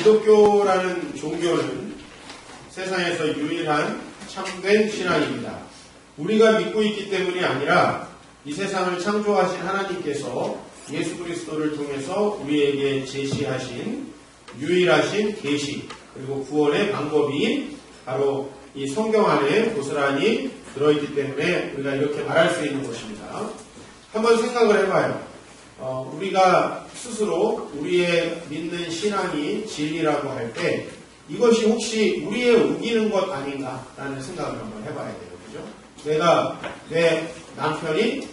기독교라는 종교는 세상에서 유일한 참된 신앙입니다. 우리가 믿고 있기 때문이 아니라 이 세상을 창조하신 하나님께서 예수 그리스도를 통해서 우리에게 제시하신 유일하신 계시 그리고 구원의 방법이 바로 이 성경 안에 고스란히 들어있기 때문에 우리가 이렇게 말할 수 있는 것입니다. 한번 생각을 해봐요. 우리가 스스로 우리의 믿는 신앙이 진리라고 할 때 이것이 혹시 우리의 우기는 것 아닌가라는 생각을 한번 해봐야 돼요. 그죠? 내가 내 남편이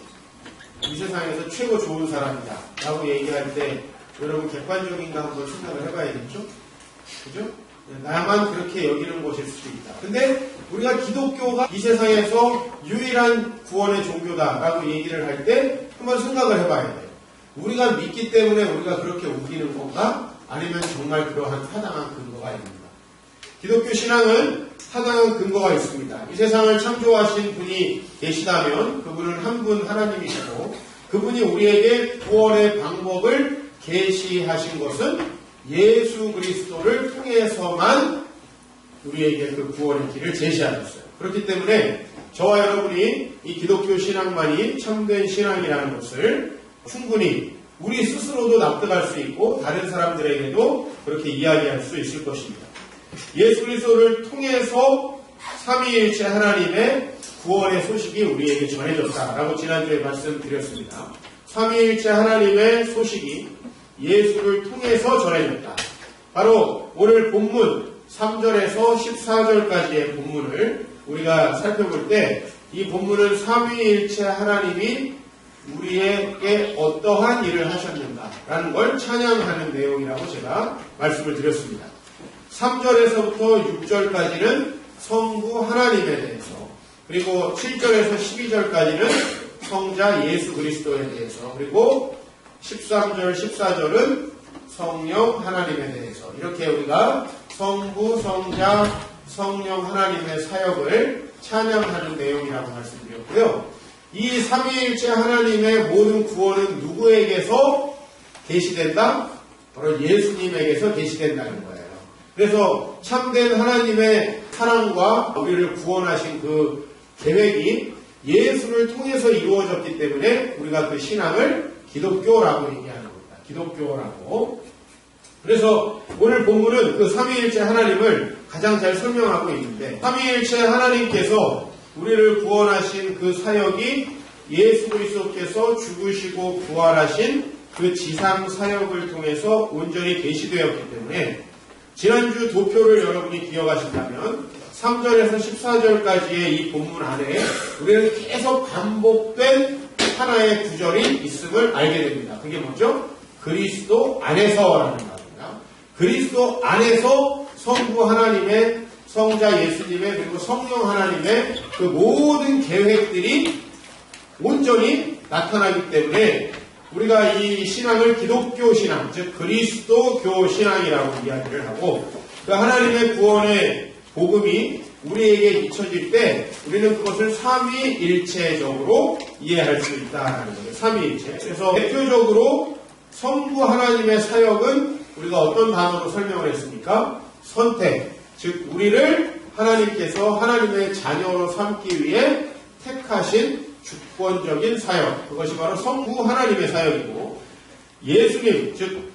이 세상에서 최고 좋은 사람이다 라고 얘기할 때 여러분 객관적인가 한번 생각을 해봐야겠죠? 그죠? 나만 그렇게 여기는 것일 수도 있다. 근데 우리가 기독교가 이 세상에서 유일한 구원의 종교다라고 얘기를 할 때 한번 생각을 해봐야 돼요. 우리가 믿기 때문에 우리가 그렇게 우기는 건가? 아니면 정말 그러한 타당한 근거가 있는가? 기독교 신앙은 타당한 근거가 있습니다. 이 세상을 창조하신 분이 계시다면 그분은 한 분 하나님이시고 그분이 우리에게 구원의 방법을 계시하신 것은 예수 그리스도를 통해서만 우리에게 그 구원의 길을 제시하셨어요. 그렇기 때문에 저와 여러분이 이 기독교 신앙만이 참된 신앙이라는 것을 충분히 우리 스스로도 납득할 수 있고 다른 사람들에게도 그렇게 이야기할 수 있을 것입니다. 예수 그리스도를 통해서 삼위일체 하나님의 구원의 소식이 우리에게 전해졌다라고 지난주에 말씀드렸습니다. 삼위일체 하나님의 소식이 예수를 통해서 전해졌다. 바로 오늘 본문 3절에서 14절까지의 본문을 우리가 살펴볼 때 이 본문은 삼위일체 하나님이 우리에게 어떠한 일을 하셨는가라는 걸 찬양하는 내용이라고 제가 말씀을 드렸습니다. 3절에서부터 6절까지는 성부 하나님에 대해서, 그리고 7절에서 12절까지는 성자 예수 그리스도에 대해서, 그리고 13절, 14절은 성령 하나님에 대해서 이렇게 우리가 성부, 성자, 성령 하나님의 사역을 찬양하는 내용이라고 말씀드렸고요. 이 삼위일체 하나님의 모든 구원은 누구에게서 계시된다? 바로 예수님에게서 계시된다는 거예요. 그래서 참된 하나님의 사랑과 우리를 구원하신 그 계획이 예수를 통해서 이루어졌기 때문에 우리가 그 신앙을 기독교라고 얘기하는 겁니다. 기독교라고. 그래서 오늘 본문은 그 삼위일체 하나님을 가장 잘 설명하고 있는데 삼위일체 하나님께서 우리를 구원하신 그 사역이 예수 그리스도께서 죽으시고 부활하신 그 지상 사역을 통해서 온전히 계시되었기 때문에 지난주 도표를 여러분이 기억하신다면 3절에서 14절까지의 이 본문 안에 우리는 계속 반복된 하나의 구절이 있음을 알게 됩니다. 그게 뭐죠? 그리스도 안에서라는 말입니다. 그리스도 안에서 성부 하나님의, 성자 예수님의, 그리고 성령 하나님의 그 모든 계획들이 온전히 나타나기 때문에 우리가 이 신앙을 기독교 신앙, 즉 그리스도교 신앙이라고 이야기를 하고 그 하나님의 구원의 복음이 우리에게 잊혀질 때 우리는 그것을 삼위일체적으로 이해할 수 있다는 거예요. 삼위일체. 그래서 대표적으로 성부 하나님의 사역은 우리가 어떤 단어로 설명을 했습니까? 선택. 즉 우리를 하나님께서 하나님의 자녀로 삼기 위해 택하신 주권적인 사역. 그것이 바로 성부 하나님의 사역이고 예수님, 즉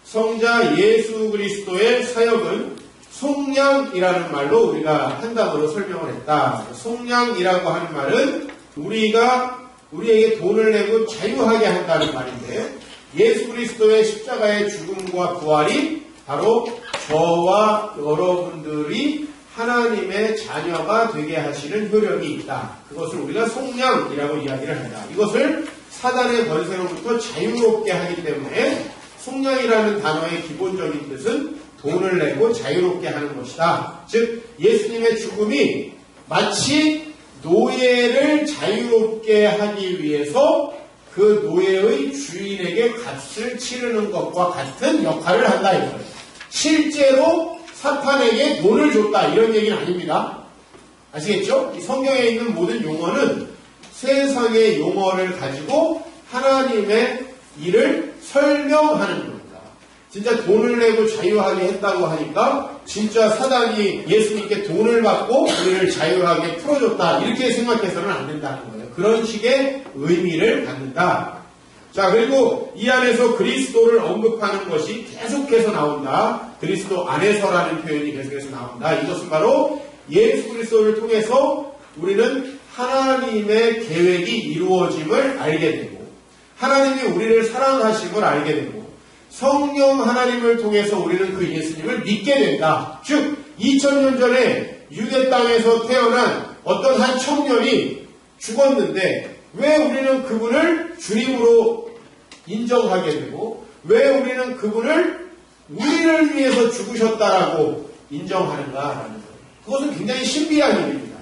성자 예수 그리스도의 사역은 속량이라는 말로 우리가 한 단어로 설명을 했다. 속량이라고 하는 말은 우리에게 돈을 내고 자유하게 한다는 말인데 예수 그리스도의 십자가의 죽음과 부활이 바로 저와 여러분들이 하나님의 자녀가 되게 하시는 효력이 있다. 그것을 우리가 속량이라고 이야기를 한다. 이것을 사단의 권세로부터 자유롭게 하기 때문에 속량이라는 단어의 기본적인 뜻은 돈을 내고 자유롭게 하는 것이다. 즉 예수님의 죽음이 마치 노예를 자유롭게 하기 위해서 그 노예의 주인에게 값을 치르는 것과 같은 역할을 한다 이거예요. 실제로 사탄에게 돈을 줬다 이런 얘기는 아닙니다. 아시겠죠? 이 성경에 있는 모든 용어는 세상의 용어를 가지고 하나님의 일을 설명하는 겁니다. 진짜 돈을 내고 자유하게 했다고 하니까 진짜 사단이 예수님께 돈을 받고 우리를 자유하게 풀어줬다 이렇게 생각해서는 안 된다는 거예요. 그런 식의 의미를 갖는다. 자, 그리고 이 안에서 그리스도를 언급하는 것이 계속해서 나온다. 그리스도 안에서라는 표현이 계속해서 나온다. 이것은 바로 예수 그리스도를 통해서 우리는 하나님의 계획이 이루어짐을 알게 되고 하나님이 우리를 사랑하심을 알게 되고 성령 하나님을 통해서 우리는 그 예수님을 믿게 된다. 즉 2000년 전에 유대 땅에서 태어난 어떤 한 청년이 죽었는데 왜 우리는 그분을 주님으로 인정하게 되고 왜 우리는 그분을 우리를 위해서 죽으셨다라고 인정하는가라는 거예요. 그것은 굉장히 신비한 일입니다.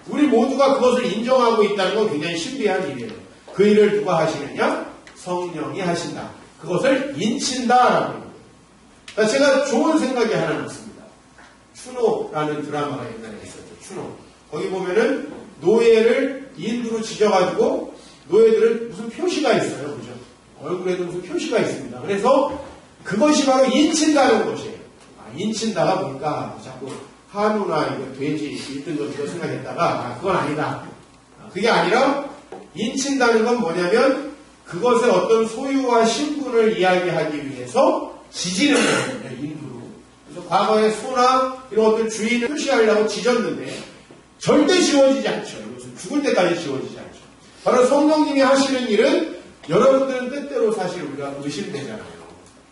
우리 모두가 그것을 인정하고 있다는 건 굉장히 신비한 일이에요. 그 일을 누가 하시느냐? 성령이 하신다. 그것을 인친다라는 거예요. 그러니까 제가 좋은 생각이 하나 났습니다. 추노라는 드라마가 옛날에 있었죠. 추노. 거기 보면은 노예를 인두로 지져가지고 노예들은 무슨 표시가 있어요. 그죠? 얼굴에도 무슨 표시가 있습니다. 그래서 그것이 바로 인친다는 것이에요. 인친다가 뭘까? 자꾸 한우나 이거 돼지 1등급 이거 생각했다가 그건 아니다. 그게 아니라 인친다는 건 뭐냐면 그것의 어떤 소유와 신분을 이야기하기 위해서 지지는 거예요. 인두로. 그래서 과거에 소나 이런 것들 주인을 표시하려고 지졌는데 절대 지워지지 않죠. 이것은 죽을 때까지 지워지지 않죠. 바로 성령님이 하시는 일은 여러분들은 때때로 사실 우리가 의심되잖아요.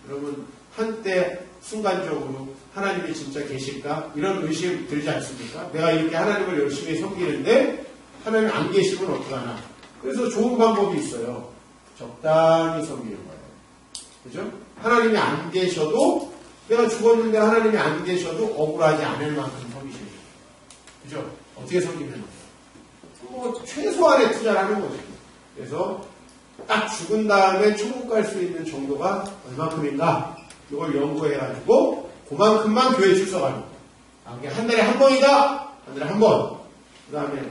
여러분 한때 순간적으로 하나님이 진짜 계실까? 이런 의심 들지 않습니까? 내가 이렇게 하나님을 열심히 섬기는데 하나님 안 계시면 어떡하나? 그래서 좋은 방법이 있어요. 적당히 섬기는 거예요. 그죠? 하나님이 안 계셔도 내가 죽었는데 하나님이 안 계셔도 억울하지 않을 만큼 섬기시는 거예요. 그죠? 어떻게 섬기면 뭐 최소한의 투자를 하는 거죠. 그래서 딱 죽은 다음에 천국 갈 수 있는 정도가 얼마큼인가 이걸 연구해가지고 그만큼만 교회 출석하는 거예요. 그게 한 달에 한 번이다. 한 달에 한 번. 그 다음에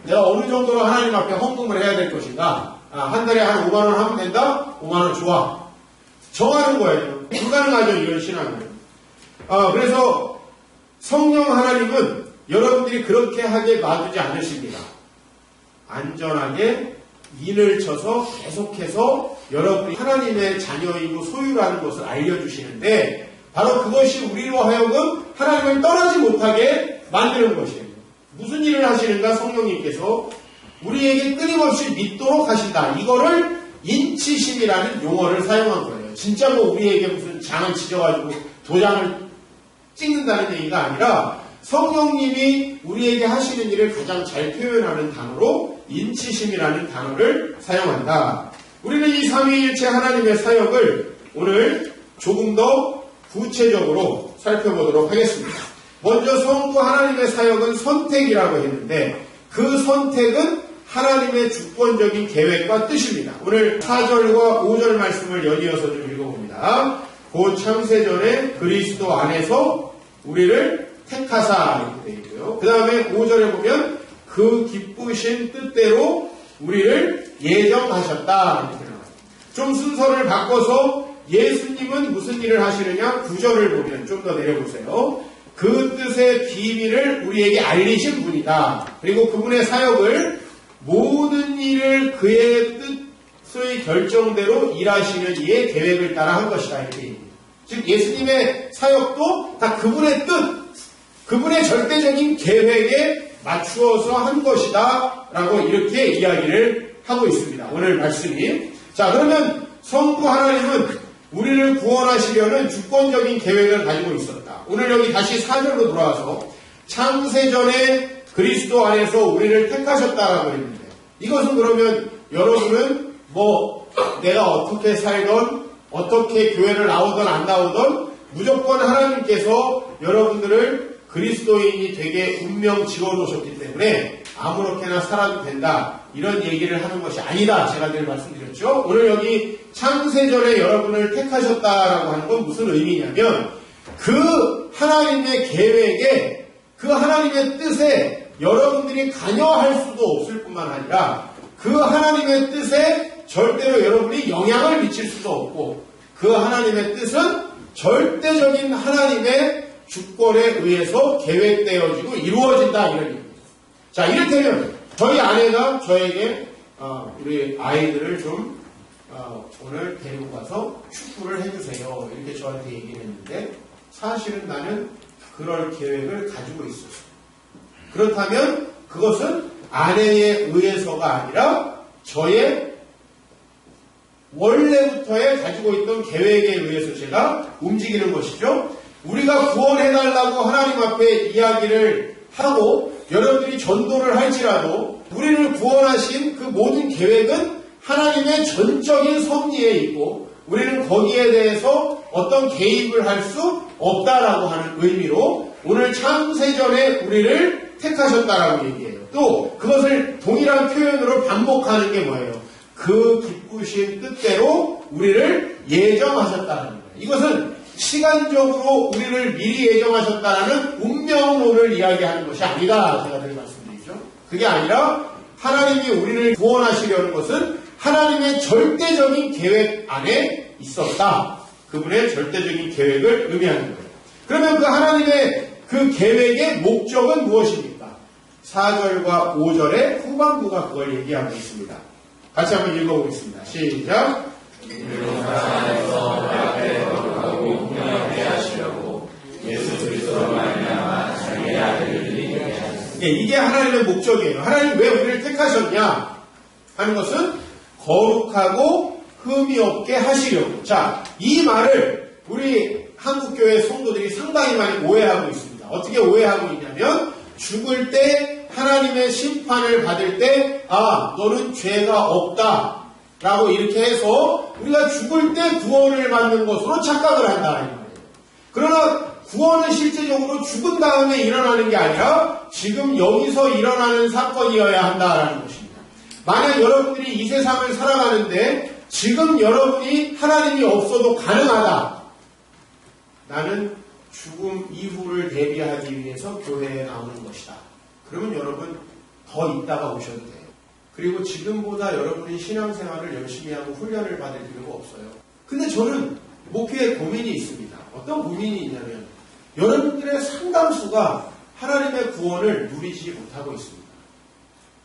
내가 어느 정도로 하나님 앞에 헌금을 해야 될 것인가. 한 달에 한 5만 원 하면 된다? 5만 원 좋아. 정하는 거예요. 불가능하죠. 이런 신앙은. 그래서 성령 하나님은 여러분들이 그렇게 하게 놔두지 않으십니다. 안전하게 인을 쳐서 계속해서 여러분이 하나님의 자녀이고 소유라는 것을 알려주시는데 바로 그것이 우리로 하여금 하나님을 떠나지 못하게 만드는 것이에요. 무슨 일을 하시는가? 성령님께서 우리에게 끊임없이 믿도록 하신다. 이거를 인치심이라는 용어를 사용한 거예요. 진짜 뭐 우리에게 무슨 장을 지져가지고 도장을 찍는다는 얘기가 아니라 성령님이 우리에게 하시는 일을 가장 잘 표현하는 단어로 인치심이라는 단어를 사용한다. 우리는 이 삼위일체 하나님의 사역을 오늘 조금 더 구체적으로 살펴보도록 하겠습니다. 먼저 성부 하나님의 사역은 선택이라고 했는데 그 선택은 하나님의 주권적인 계획과 뜻입니다. 오늘 4절과 5절 말씀을 연이어서 좀 읽어봅니다. 곧 창세전에 그리스도 안에서 우리를 택하사 이렇게 되어 있고요. 그 다음에 5절에 보면 그 기쁘신 뜻대로 우리를 예정하셨다 이렇게 나와요. 좀 순서를 바꿔서 예수님은 무슨 일을 하시느냐? 9절을 보면 좀 더 내려보세요. 그 뜻의 비밀을 우리에게 알리신 분이다. 그리고 그분의 사역을 모든 일을 그의 뜻의 결정대로 일하시는 이의 계획을 따라 한 것이다. 이렇게. 즉 예수님의 사역도 다 그분의 뜻, 그분의 절대적인 계획에 맞추어서 한 것이다 라고 이렇게 이야기를 하고 있습니다. 오늘 말씀이. 자, 그러면 성부 하나님은 우리를 구원하시려는 주권적인 계획을 가지고 있었다. 오늘 여기 다시 4절로 돌아와서 창세전에 그리스도 안에서 우리를 택하셨다라고 했는데 이것은 그러면 여러분은 뭐 내가 어떻게 살던 어떻게 교회를 나오던 안 나오던 무조건 하나님께서 여러분들을 그리스도인이 되게 운명 지어놓으셨기 때문에 아무렇게나 살아도 된다. 이런 얘기를 하는 것이 아니다. 제가 늘 말씀드렸죠. 오늘 여기 창세전에 여러분을 택하셨다라고 하는 건 무슨 의미냐면 그 하나님의 계획에 그 하나님의 뜻에 여러분들이 관여할 수도 없을 뿐만 아니라 그 하나님의 뜻에 절대로 여러분이 영향을 미칠 수도 없고 그 그 하나님의 뜻은 절대적인 하나님의 주권에 의해서 계획되어지고 이루어진다 이런 얘기입니다. 자, 이를테면 저희 아내가 저에게 우리 아이들을 좀 오늘 데리고 가서 축구를 해주세요 이렇게 저한테 얘기를 했는데 사실은 나는 그럴 계획을 가지고 있었어요. 그렇다면 그것은 아내에 의해서가 아니라 저의 원래부터의 가지고 있던 계획에 의해서 제가 움직이는 것이죠. 우리가 구원해달라고 하나님 앞에 이야기를 하고 여러분들이 전도를 할지라도 우리를 구원하신 그 모든 계획은 하나님의 전적인 섭리에 있고 우리는 거기에 대해서 어떤 개입을 할 수 없다라고 하는 의미로 오늘 창세전에 우리를 택하셨다라고 얘기해요. 또 그것을 동일한 표현으로 반복하는 게 뭐예요? 그 기쁘신 뜻대로 우리를 예정하셨다는 거예요. 이것은 시간적으로 우리를 미리 예정하셨다는 운명론을 이야기하는 것이 아니다. 제가 늘 말씀드리죠. 그게 아니라 하나님이 우리를 구원하시려는 것은 하나님의 절대적인 계획 안에 있었다. 그분의 절대적인 계획을 의미하는 거예요. 그러면 그 하나님의 그 계획의 목적은 무엇입니까? 4절과 5절의 후반부가 그걸 얘기하고 있습니다. 같이 한번 읽어보겠습니다. 시작. 이게 하나님의 목적이에요. 하나님 왜 우리를 택하셨냐 하는 것은 거룩하고 흠이 없게 하시려고. 자, 이 말을 우리 한국교회 성도들이 상당히 많이 오해하고 있습니다. 어떻게 오해하고 있냐면 죽을 때 하나님의 심판을 받을 때 너는 죄가 없다 라고 이렇게 해서 우리가 죽을 때 구원을 받는 것으로 착각을 한다 이 말이에요. 그러나 구원은 실제적으로 죽은 다음에 일어나는 게 아니라 지금 여기서 일어나는 사건이어야 한다라는 것입니다. 만약 여러분들이 이 세상을 살아가는데 지금 여러분이 하나님이 없어도 가능하다. 나는 죽음 이후를 대비하기 위해서 교회에 나오는 것이다. 그러면 여러분 더 있다가 오셔도 돼요. 그리고 지금보다 여러분이 신앙생활을 열심히 하고 훈련을 받을 필요가 없어요. 근데 저는 목회에 고민이 있습니다. 어떤 고민이 있냐면 여러분들의 상당수가 하나님의 구원을 누리지 못하고 있습니다.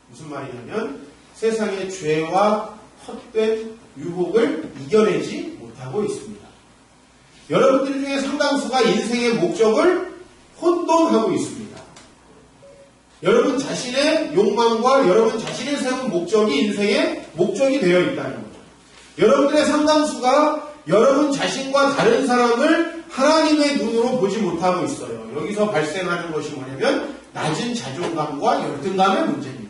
무슨 말이냐면 세상의 죄와 헛된 유혹을 이겨내지 못하고 있습니다. 여러분들 중에 상당수가 인생의 목적을 혼돈하고 있습니다. 여러분 자신의 욕망과 여러분 자신이 세운 목적이 인생의 목적이 되어 있다는 거죠. 여러분들의 상당수가 여러분 자신과 다른 사람을 하나님의 눈으로 보지 못하고 있어요. 여기서 발생하는 것이 뭐냐면 낮은 자존감과 열등감의 문제입니다.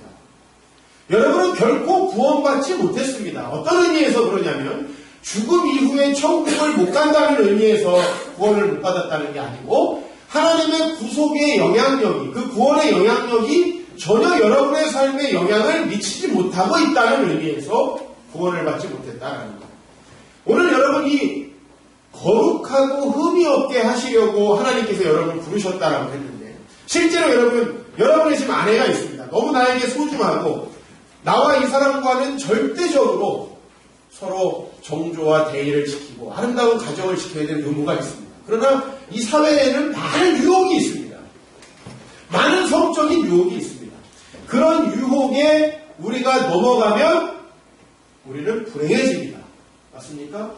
여러분은 결코 구원받지 못했습니다. 어떤 의미에서 그러냐면 죽음 이후에 천국을 못 간다는 의미에서 구원을 못 받았다는 게 아니고 하나님의 구속의 영향력이 그 구원의 영향력이 전혀 여러분의 삶에 영향을 미치지 못하고 있다는 의미에서 구원을 받지 못했다는 거예요. 오늘 여러분이 거룩하고 흠이 없게 하시려고 하나님께서 여러분을 부르셨다라고 했는데 실제로 여러분의 지금 아내가 있습니다. 너무 나에게 소중하고 나와 이 사람과는 절대적으로 서로 정조와 대의를 지키고 아름다운 가정을 지켜야 되는 의무가 있습니다. 그러나 이 사회에는 많은 유혹이 있습니다. 많은 성적인 유혹이 있습니다. 그런 유혹에 우리가 넘어가면 우리는 불행해집니다. 맞습니까?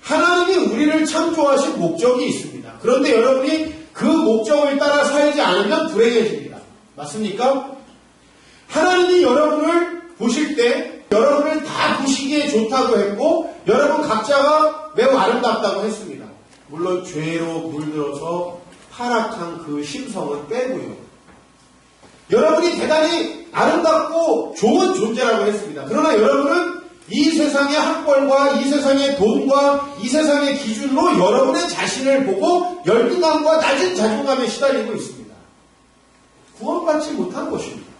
하나님이 우리를 창조하신 목적이 있습니다. 그런데 여러분이 그 목적을 따라 살지 않으면 불행해집니다. 맞습니까? 하나님이 여러분을 보실 때 여러분을 다 보시기에 좋다고 했고 여러분 각자가 매우 아름답다고 했습니다. 물론 죄로 물들어서 타락한 그 심성은 빼고요. 여러분이 대단히 아름답고 좋은 존재라고 했습니다. 그러나 여러분은 이 세상의 학벌과 이 세상의 돈과 이 세상의 기준으로 여러분의 자신을 보고 열등감과 낮은 자존감에 시달리고 있습니다. 구원받지 못한 것입니다.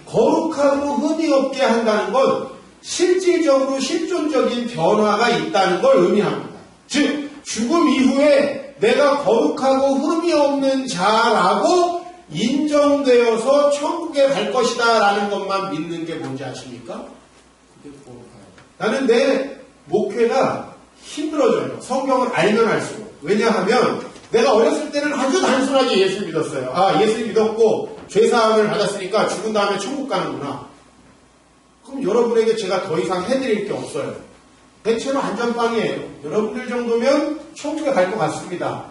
거룩하고 흠이 없게 한다는 건 실질적으로 실존적인 변화가 있다는 걸 의미합니다. 즉 죽음 이후에 내가 거룩하고 흠이 없는 자라고 인정되어서 천국에 갈 것이다 라는 것만 믿는 게 뭔지 아십니까? 그게 거룩하다. 나는 내 목회가 힘들어져요. 성경을 알면 알수록. 왜냐하면 내가 어렸을 때는 아주 단순하게 예수 믿었어요. 아, 예수 믿었고 죄사함을 받았으니까 죽은 다음에 천국 가는구나. 그럼 여러분에게 제가 더 이상 해드릴 게 없어요. 대체로 안전빵이에요. 여러분들 정도면 천국에 갈 것 같습니다.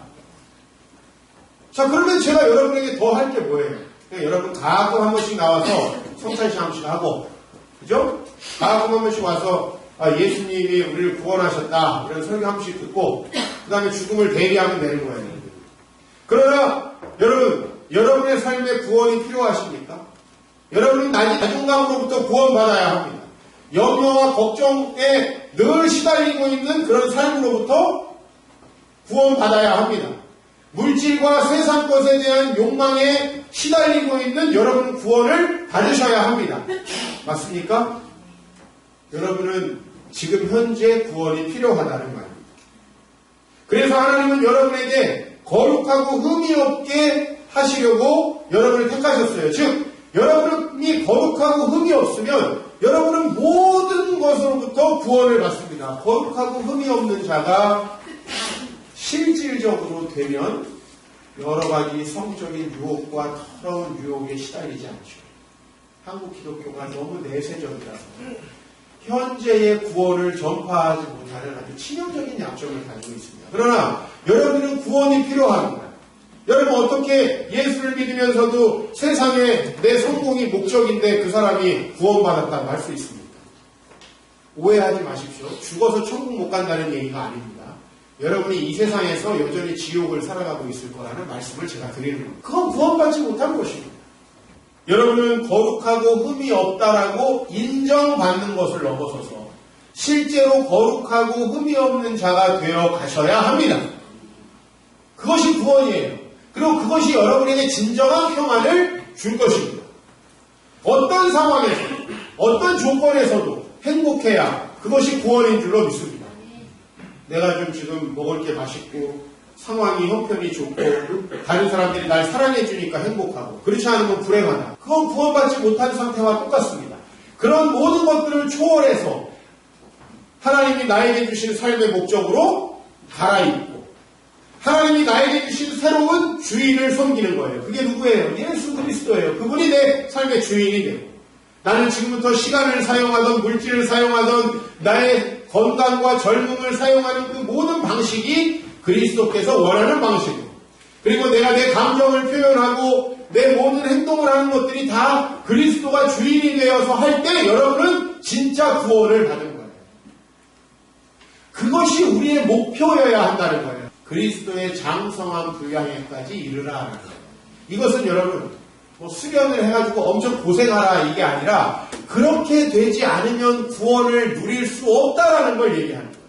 자, 그러면 제가 여러분에게 더 할 게 뭐예요? 여러분 가끔 한 번씩 나와서 성찬식 한 번씩 하고, 그죠? 가끔 한 번씩 와서 예수님이 우리를 구원하셨다 이런 설교 한 번씩 듣고 그 다음에 죽음을 대비하면 되는 거예요. 그러나 여러분, 여러분의 삶에 구원이 필요하십니까? 여러분은 나중감으로부터 구원받아야 합니다. 염려와 걱정에 늘 시달리고 있는 그런 삶으로부터 구원받아야 합니다. 물질과 세상 것에 대한 욕망에 시달리고 있는 여러분은 구원을 받으셔야 합니다. 맞습니까? 여러분은 지금 현재 구원이 필요하다는 말입니다. 그래서 하나님은 여러분에게 거룩하고 흠이 없게 하시려고 여러분을 택하셨어요. 즉, 여러분이 거룩하고 흠이 없으면 여러분은 모든 것으로부터 구원을 받습니다. 거룩하고 흠이 없는 자가 실질적으로 되면 여러 가지 성적인 유혹과 더러운 유혹에 시달리지 않죠. 한국 기독교가 너무 내세적이라서 현재의 구원을 전파하지 못하는 아주 치명적인 약점을 가지고 있습니다. 그러나 여러분은 구원이 필요합니다. 여러분 어떻게 예수를 믿으면서도 세상에 내 성공이 목적인데 그 사람이 구원받았다고 할 수 있습니까? 오해하지 마십시오. 죽어서 천국 못 간다는 얘기가 아닙니다. 여러분이 이 세상에서 여전히 지옥을 살아가고 있을 거라는 말씀을 제가 드리는 겁니다. 그건 구원받지 못한 것입니다. 여러분은 거룩하고 흠이 없다라고 인정받는 것을 넘어서서 실제로 거룩하고 흠이 없는 자가 되어 가셔야 합니다. 그것이 구원이에요. 그리고 그것이 여러분에게 진정한 평안을 줄 것입니다. 어떤 상황에서, 어떤 조건에서도 행복해야 그것이 구원인 줄로 믿습니다. 내가 좀 지금 먹을 게 맛있고 상황이 형편이 좋고 다른 사람들이 날 사랑해 주니까 행복하고 그렇지 않으면 불행하다. 그건 구원받지 못한 상태와 똑같습니다. 그런 모든 것들을 초월해서 하나님이 나에게 주신 삶의 목적으로 갈아입고 하나님이 나에게 주신 새로운 주인을 섬기는 거예요. 그게 누구예요? 예수 그리스도예요. 그분이 내 삶의 주인이 되고 나는 지금부터 시간을 사용하던 물질을 사용하던 나의 건강과 젊음을 사용하는 그 모든 방식이 그리스도께서 원하는 방식이고 그리고 내가 내 감정을 표현하고 내 모든 행동을 하는 것들이 다 그리스도가 주인이 되어서 할 때 여러분은 진짜 구원을 받은 거예요. 그것이 우리의 목표여야 한다는 거예요. 그리스도의 장성한 분량에까지 이르라는 거예요. 이것은 여러분 수련을 해가지고 엄청 고생하라 이게 아니라 그렇게 되지 않으면 구원을 누릴 수 없다라는 걸 얘기하는 거예요.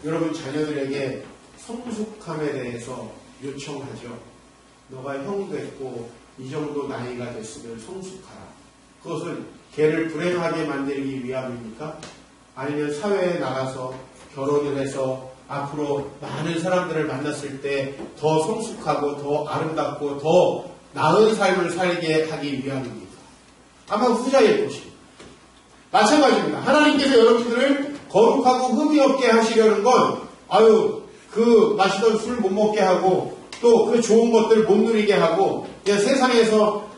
여러분 자녀들에게 성숙함에 대해서 요청하죠. 너가 형 됐고 이 정도 나이가 됐으면 성숙하라. 그것은 걔를 불행하게 만들기 위함입니까? 아니면 사회에 나가서 결혼을 해서 앞으로 많은 사람들을 만났을 때 더 성숙하고 더 아름답고 더 나은 삶을 살게 하기 위함입니다. 아마 후자일 것입니다. 마찬가지입니다. 하나님께서 여러분들을 거룩하고 흠이 없게 하시려는 건 그 마시던 술 못 먹게 하고 또 그 좋은 것들 못 누리게 하고 그냥 세상에서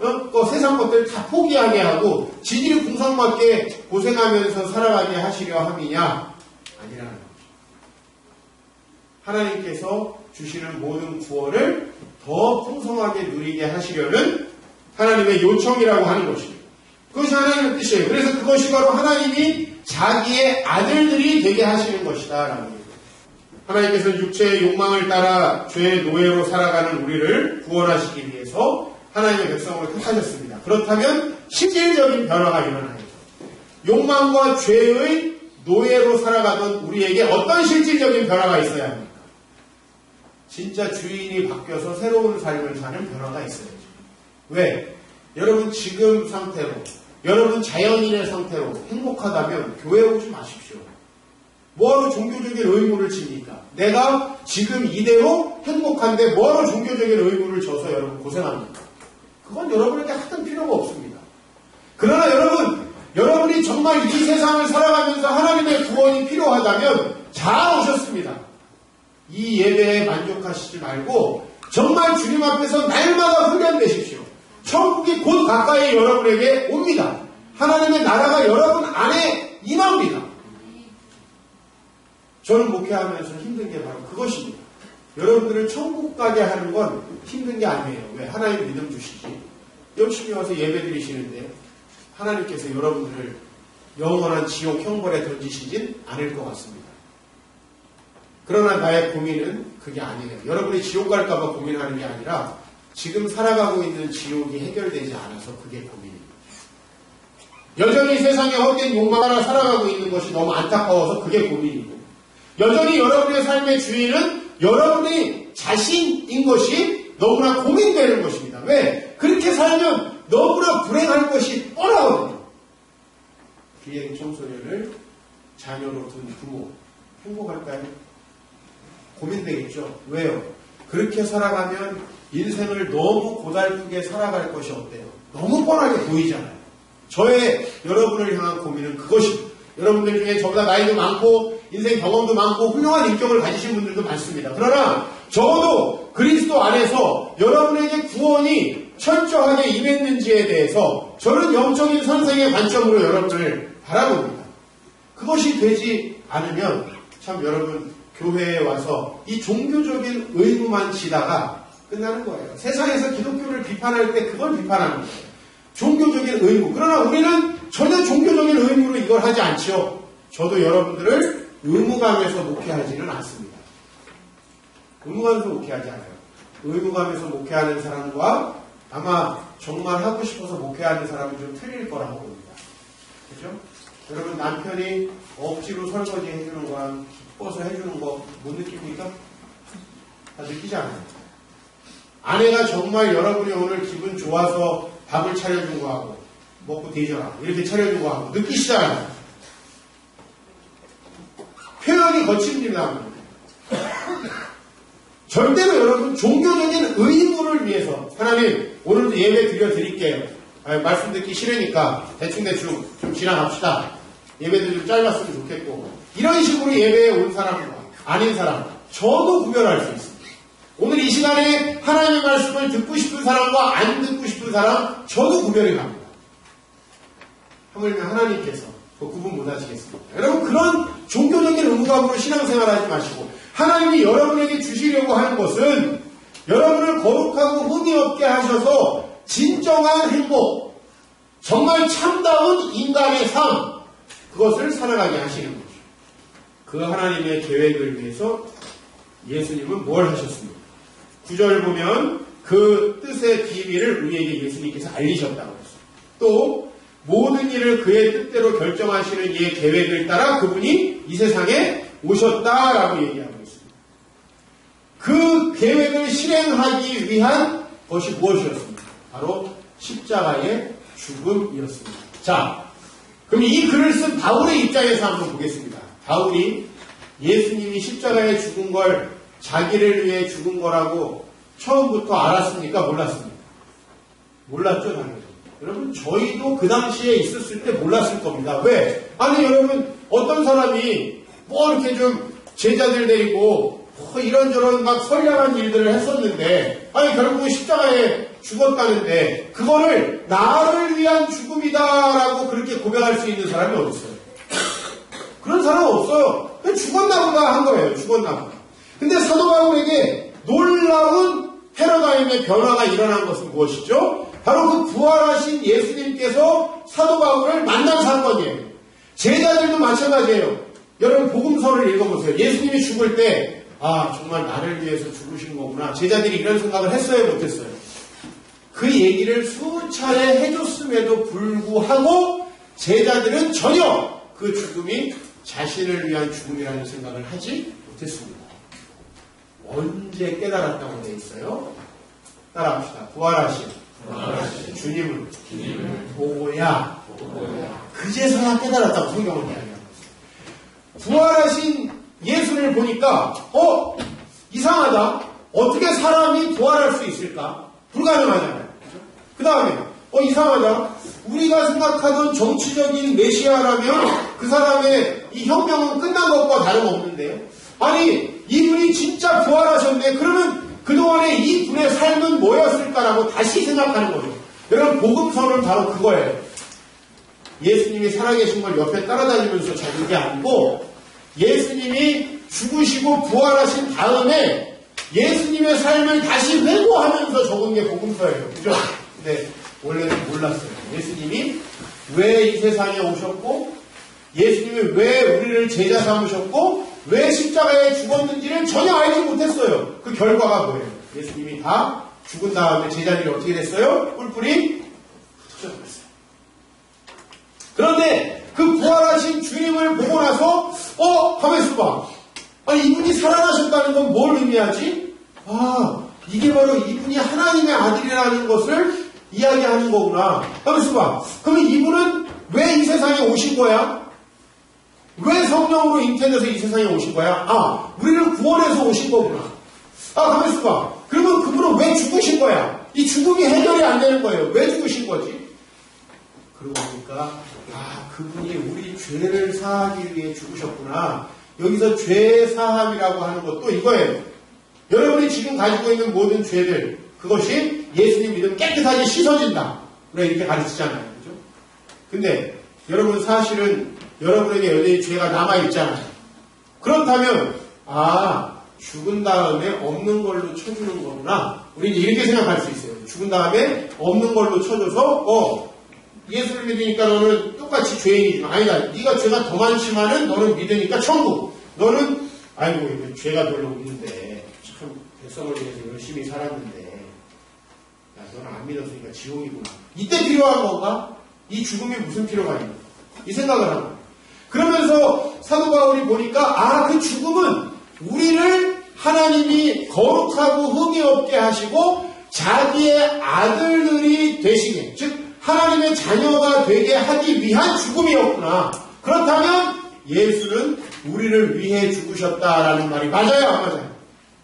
세상 것들 다 포기하게 하고 지질 궁상맞게 고생하면서 살아가게 하시려 함이냐? 아니라는 거죠. 하나님께서 주시는 모든 구원을 더 풍성하게 누리게 하시려는 하나님의 요청이라고 하는 것입니다. 그것이 하나님의 뜻이에요. 그래서 그것이 바로 하나님이 자기의 아들들이 되게 하시는 것이다 라는 거예요. 하나님께서 육체의 욕망을 따라 죄의 노예로 살아가는 우리를 구원하시기 위해서 하나님의 백성으로 택하셨습니다. 그렇다면 실질적인 변화가 일어나야죠. 욕망과 죄의 노예로 살아가던 우리에게 어떤 실질적인 변화가 있어야 합니까? 진짜 주인이 바뀌어서 새로운 삶을 사는 변화가 있어야죠. 왜? 여러분 지금 상태로, 여러분 자연인의 상태로 행복하다면 교회 오지 마십시오. 뭐하러 종교적인 의무를 집니까? 내가 지금 이대로 행복한데 뭐하러 종교적인 의무를 져서 여러분 고생합니까? 그건 여러분에게 하등 필요가 없습니다. 그러나 여러분이 정말 이 세상을 살아가면서 하나님의 구원이 필요하다. 오셨다면 잘 오셨습니다. 이 예배에 만족하시지 말고 정말 주님 앞에서 날마다 훈련되십시오. 천국이 곧 가까이 여러분에게 옵니다. 하나님의 나라가 여러분 안에 임합니다. 저는 목회하면서 힘든 게 바로 그것입니다. 여러분들을 천국 가게 하는 건 힘든 게 아니에요. 왜? 하나님 믿음 주시지. 열심히 와서 예배 드리시는데 하나님께서 여러분들을 영원한 지옥 형벌에 던지시진 않을 것 같습니다. 그러나 나의 고민은 그게 아니에요. 여러분이 지옥 갈까봐 고민하는 게 아니라 지금 살아가고 있는 지옥이 해결되지 않아서 그게 고민입니다. 여전히 세상에 헛된 욕망 하나 살아가고 있는 것이 너무 안타까워서 그게 고민이고, 여전히 여러분의 삶의 주인은 여러분이 자신인 것이 너무나 고민되는 것입니다. 왜? 그렇게 살면 너무나 불행할 것이 뻔하거든요. 비행 청소년을 자녀로 둔 부모 행복할까요? 고민되겠죠. 왜요? 그렇게 살아가면 인생을 너무 고달프게 살아갈 것이 어때요? 너무 뻔하게 보이잖아요. 저의 여러분을 향한 고민은 그것입니다. 여러분들 중에 저보다 나이도 많고 인생 경험도 많고 훌륭한 인격을 가지신 분들도 많습니다. 그러나 적어도 그리스도 안에서 여러분에게 구원이 철저하게 임했는지에 대해서 저는 영적인 선생의 관점으로 여러분을 바라봅니다. 그것이 되지 않으면 참 여러분 교회에 와서 이 종교적인 의무만 지다가 끝나는 거예요. 세상에서 기독교를 비판할 때 그걸 비판하는 거예요. 종교적인 의무. 그러나 우리는 전혀 종교적인 의무로 이걸 하지 않죠. 저도 여러분들을 의무감에서 목회하지는 않습니다. 의무감에서 목회하지 않아요. 의무감에서 목회하는 사람과 아마 정말 하고 싶어서 목회하는 사람은 좀 틀릴 거라고 봅니다. 그죠? 여러분 남편이 억지로 설거지 해주는 거랑 기뻐서 해주는 거 못 느낍니까? 다 느끼지 않아요. 아내가 정말 여러분이 오늘 기분 좋아서 밥을 차려준 거 하고 먹고 되져라 이렇게 차려준 거 하고 느끼시잖아요. 표현이 거칩니다. 절대로 여러분 종교적인 의무를 위해서 하나님 오늘도 예배 드릴게요. 말씀 듣기 싫으니까 대충 좀 지나갑시다. 예배도 좀 짧았으면 좋겠고 이런 식으로 예배에 온 사람과 아닌 사람 저도 구별할 수 있습니다. 오늘 이 시간에 하나님의 말씀을 듣고 싶은 사람과 안 듣고 싶은 사람 저도 구별이 갑니다. 하물며 하나님께서 그 구분 못 하시겠습니다. 여러분 그런 종교적인 의무감으로 신앙생활하지 마시고 하나님이 여러분에게 주시려고 하는 것은 여러분을 거룩하고 흠이 없게 하셔서 진정한 행복, 정말 참다운 인간의 삶, 그것을 살아가게 하시는 거죠. 그 하나님의 계획을 위해서 예수님은 뭘 하셨습니까? 9절 보면 그 뜻의 비밀을 우리에게 예수님께서 알리셨다고 했어요. 또 모든 일을 그의 뜻대로 결정하시는 이의 계획을 따라 그분이 이 세상에 오셨다라고 얘기하고 있습니다. 그 계획을 실행하기 위한 것이 무엇이었습니까? 바로 십자가의 죽음이었습니다. 자, 그럼 이 글을 쓴 바울의 입장에서 한번 보겠습니다. 바울이 예수님이 십자가에 죽은 걸 자기를 위해 죽은 거라고 처음부터 알았습니까? 몰랐습니까? 몰랐죠, 당연히. 여러분, 저희도 그 당시에 있었을 때 몰랐을 겁니다. 왜? 아니, 여러분, 어떤 사람이 뭐 이렇게 좀 제자들 데리고 이런저런 막 선량한 일들을 했었는데, 아니, 결국은 십자가에 죽었다는데, 그거를 나를 위한 죽음이다라고 그렇게 고백할 수 있는 사람이 어디 있어요? 그런 사람 없어요. 그냥 죽었나 보다 한 거예요. 죽었나 보다. 근데 사도 바울에게 놀라운 패러다임의 변화가 일어난 것은 무엇이죠? 바로 그 부활하신 예수님께서 사도 바울을 만난 사건이에요. 제자들도 마찬가지예요. 여러분 복음서를 읽어보세요. 예수님이 죽을 때 정말 나를 위해서 죽으신 거구나. 제자들이 이런 생각을 했어요? 못했어요? 그 얘기를 수차례 해줬음에도 불구하고 제자들은 전혀 그 죽음이 자신을 위한 죽음이라는 생각을 하지 못했습니다. 언제 깨달았다고 돼 있어요? 따라합시다. 부활하신 주님을 보고야 그제서야 깨달았다고 성경은 이야기합니다. 부활하신 예수를 보니까 이상하다. 어떻게 사람이 부활할 수 있을까? 불가능하잖아요. 그 다음에 이상하다. 우리가 생각하던 정치적인 메시아라면 그 사람의 이 혁명은 끝난 것과 다름없는데요. 아니, 이분이 진짜 부활하셨네. 그러면 그동안에 이 분의 삶은 뭐였을까라고 다시 생각하는 거죠. 여러분, 복음서는 바로 그거예요. 예수님이 살아계신 걸 옆에 따라다니면서 적은 게 아니고, 예수님이 죽으시고 부활하신 다음에 예수님의 삶을 다시 회고하면서 적은 게 복음서예요. 그죠? 근데 원래는 몰랐어요. 예수님이 왜 이 세상에 오셨고, 예수님이 왜 우리를 제자 삼으셨고, 왜 십자가에 죽었는지를 전혀 알지 못했어요. 그 결과가 뭐예요? 예수님이 다 죽은 다음에 제자들이 어떻게 됐어요? 뿔뿔이 흩어졌어요. 그런데 그 부활하신 주님을 보고 나서 가만있어 봐. 아니, 이분이 살아나셨다는 건 뭘 의미하지? 이게 바로 이분이 하나님의 아들이라는 것을 이야기하는 거구나. 가만있어 봐. 그러면 이분은 왜 이 세상에 오신 거야? 왜 성령으로 잉태돼서 이 세상에 오신 거야? 우리를 구원해서 오신 거구나. 가만있어 봐. 그러면 그분은 왜 죽으신 거야? 이 죽음이 해결이 안 되는 거예요. 왜 죽으신 거지? 그러고 보니까 그분이 우리 죄를 사하기 위해 죽으셨구나. 여기서 죄 사함이라고 하는 것도 이거예요. 여러분이 지금 가지고 있는 모든 죄들, 그것이 예수님 믿으면 깨끗하게 씻어진다. 우리가 이렇게 가르치잖아요. 그죠? 근데 여러분, 사실은 여러분에게 여전히 죄가 남아있잖아요. 그렇다면 죽은 다음에 없는 걸로 쳐주는 거구나. 우리는 이렇게 생각할 수 있어요. 죽은 다음에 없는 걸로 쳐줘서 예수를 믿으니까 너는 똑같이 죄인이지만, 아니다, 네가 죄가 더 많지만은 너는 믿으니까 천국. 너는 아이고 죄가 별로 없는데 참 백성을 위해서 열심히 살았는데, 야, 너는 안 믿었으니까 지옥이구나. 이때 필요한 건가? 이 죽음이 무슨 필요가 있는가? 이 생각을 하고. 그러면서 사도 바울이 보니까 그 죽음은 우리를 하나님이 거룩하고 흠이 없게 하시고 자기의 아들들이 되시게, 즉 하나님의 자녀가 되게 하기 위한 죽음이었구나. 그렇다면 예수는 우리를 위해 죽으셨다라는 말이 맞아요, 안 맞아요?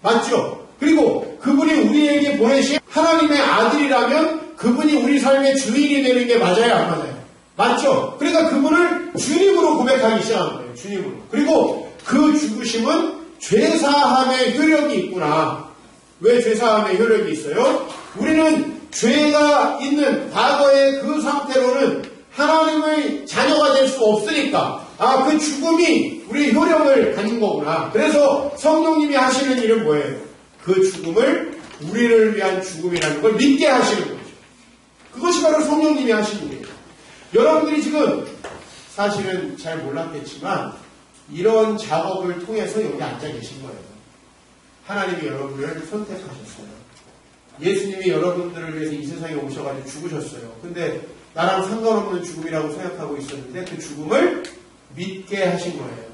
맞죠? 그리고 그분이 우리에게 보내신 하나님의 아들이라면 그분이 우리 삶의 주인이 되는 게 맞아요, 안 맞아요? 맞죠? 그러니까 그분을 주님으로 고백하기 시작한 거예요. 주님으로. 그리고 그 죽으심은 죄사함의 효력이 있구나. 왜 죄사함의 효력이 있어요? 우리는 죄가 있는 과거의 그 상태로는 하나님의 자녀가 될 수 없으니까 그 죽음이 우리의 효력을 갖는 거구나. 그래서 성령님이 하시는 일은 뭐예요? 그 죽음을 우리를 위한 죽음이라는 걸 믿게 하시는 거죠. 그것이 바로 성령님이 하시는 일이에요. 여러분들이 지금 사실은 잘 몰랐겠지만 이런 작업을 통해서 여기 앉아 계신 거예요. 하나님이 여러분을 선택하셨어요. 예수님이 여러분들을 위해서 이 세상에 오셔가지고 죽으셨어요. 근데 나랑 상관없는 죽음이라고 생각하고 있었는데 그 죽음을 믿게 하신 거예요.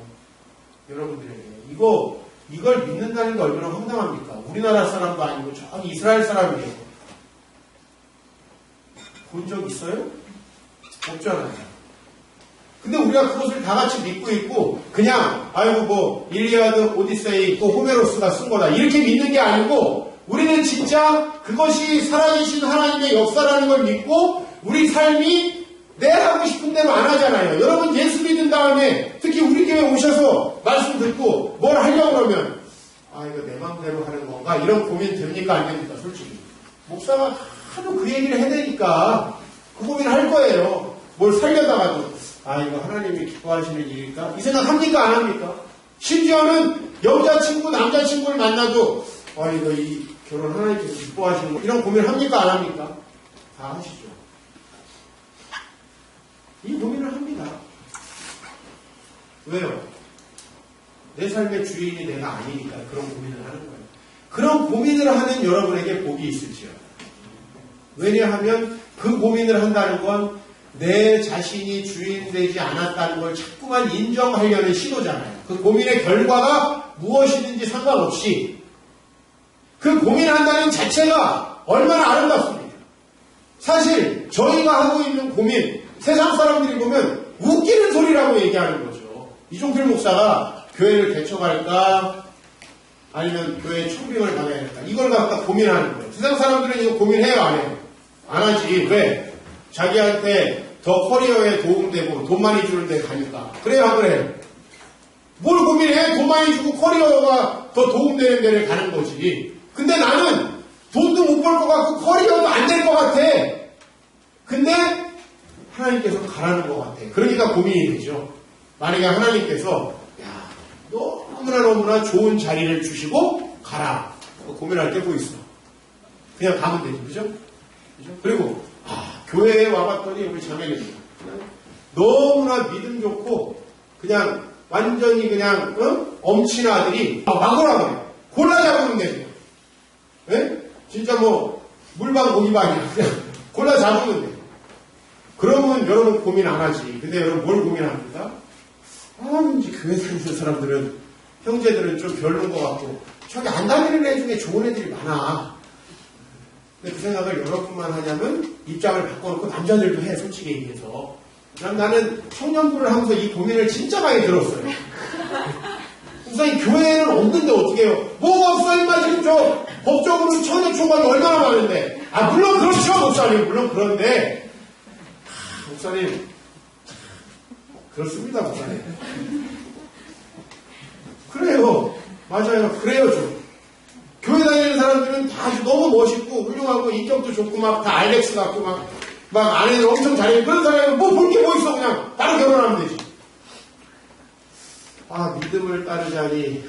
여러분들에게. 이걸 믿는다는 게 얼마나 황당합니까? 우리나라 사람도 아니고 저 이스라엘 사람이에요. 본 적 있어요? 없잖아요. 근데 우리가 그것을 다 같이 믿고 있고 그냥 일리아드, 오디세이, 또 호메로스가 쓴 거다 이렇게 믿는 게 아니고 우리는 진짜 그것이 살아계신 하나님의 역사라는 걸 믿고 우리 삶이 내 하고 싶은 대로 안 하잖아요. 여러분 예수 믿은 다음에 특히 우리 교회 오셔서 말씀 듣고 뭘 하려고 그러면 이거 내 마음대로 하는 건가? 이런 고민 됩니까? 안 됩니까? 솔직히. 목사가 하도 그 얘기를 해대니까 그 고민을 할 거예요. 뭘 살려다가도 이거 하나님이 기뻐하시는 일일까? 이 생각 합니까? 안 합니까? 심지어는 여자친구, 남자친구를 만나도 이거 이 결혼 하나님께서 기뻐하시는 거 이런 고민을 합니까? 안 합니까? 다 하시죠. 이 고민을 합니다. 왜요? 내 삶의 주인이 내가 아니니까 그런 고민을 하는 거예요. 그런 고민을 하는 여러분에게 복이 있을지요. 왜냐하면 그 고민을 한다는 건 내 자신이 주인 되지 않았다는 걸 자꾸만 인정하려는 시도잖아요. 그 고민의 결과가 무엇이든지 상관없이 그 고민한다는 자체가 얼마나 아름답습니까? 사실 저희가 하고 있는 고민 세상 사람들이 보면 웃기는 소리라고 얘기하는 거죠. 이종필 목사가 교회를 개척할까 아니면 교회 청빙을 받아야 할까 이걸 갖다 고민하는 거예요. 세상 사람들은 이거 고민해요 안 해요? 안 하지. 왜? 자기한테 더 커리어에 도움되고 돈 많이 주는 데 가니까. 그래요, 안 그래요? 뭘 고민해? 돈 많이 주고 커리어가 더 도움되는 데를 가는 거지. 근데 나는 돈도 못 벌 것 같고 커리어도 안 될 것 같아. 근데 하나님께서 가라는 것 같아. 그러니까 고민이 되죠. 만약에 하나님께서 야, 너무나 좋은 자리를 주시고 가라. 고민할 게 뭐 있어. 그냥 가면 되지. 그죠? 그리고 교회에 와봤더니 우리 자매님이 너무나 믿음 좋고 그냥 완전히 그냥 엄친아 아들이 막으라고 해. 골라 잡으면 되죠. 네? 진짜 뭐 물방 고기방이야. 그냥 골라 잡으면 돼. 그러면 여러분 고민 안 하지. 근데 여러분 뭘 고민합니까? 이제 교회 다니는 사람들은 형제들은 좀 별로인 것 같고 저기 안 다니는 애 중에 좋은 애들이 많아. 근데 그 생각을 여러분만 하냐면 입장을 바꿔놓고 남자들도 해, 솔직히 얘기해서. 나는 청년부를 하면서 이 고민을 진짜 많이 들었어요. 목사님 교회에는 없는데 어떻게 해요? 뭐가 없어 임마 지금 저 법적으로 청년 초과이 얼마나 많은데. 물론 그렇죠 목사님. 물론 그런데 목사님 그렇습니다 목사님. 그래요. 맞아요. 그래요 좀. 교회 다니는 사람들은 다 아주 너무 멋있고 훌륭하고 인격도 좋고 막 다 알렉스 같고 막 아내들 엄청 잘해. 그런 사람은 뭐 볼 게 뭐 있어. 그냥 바로 결혼하면 되지. 믿음을 따르자니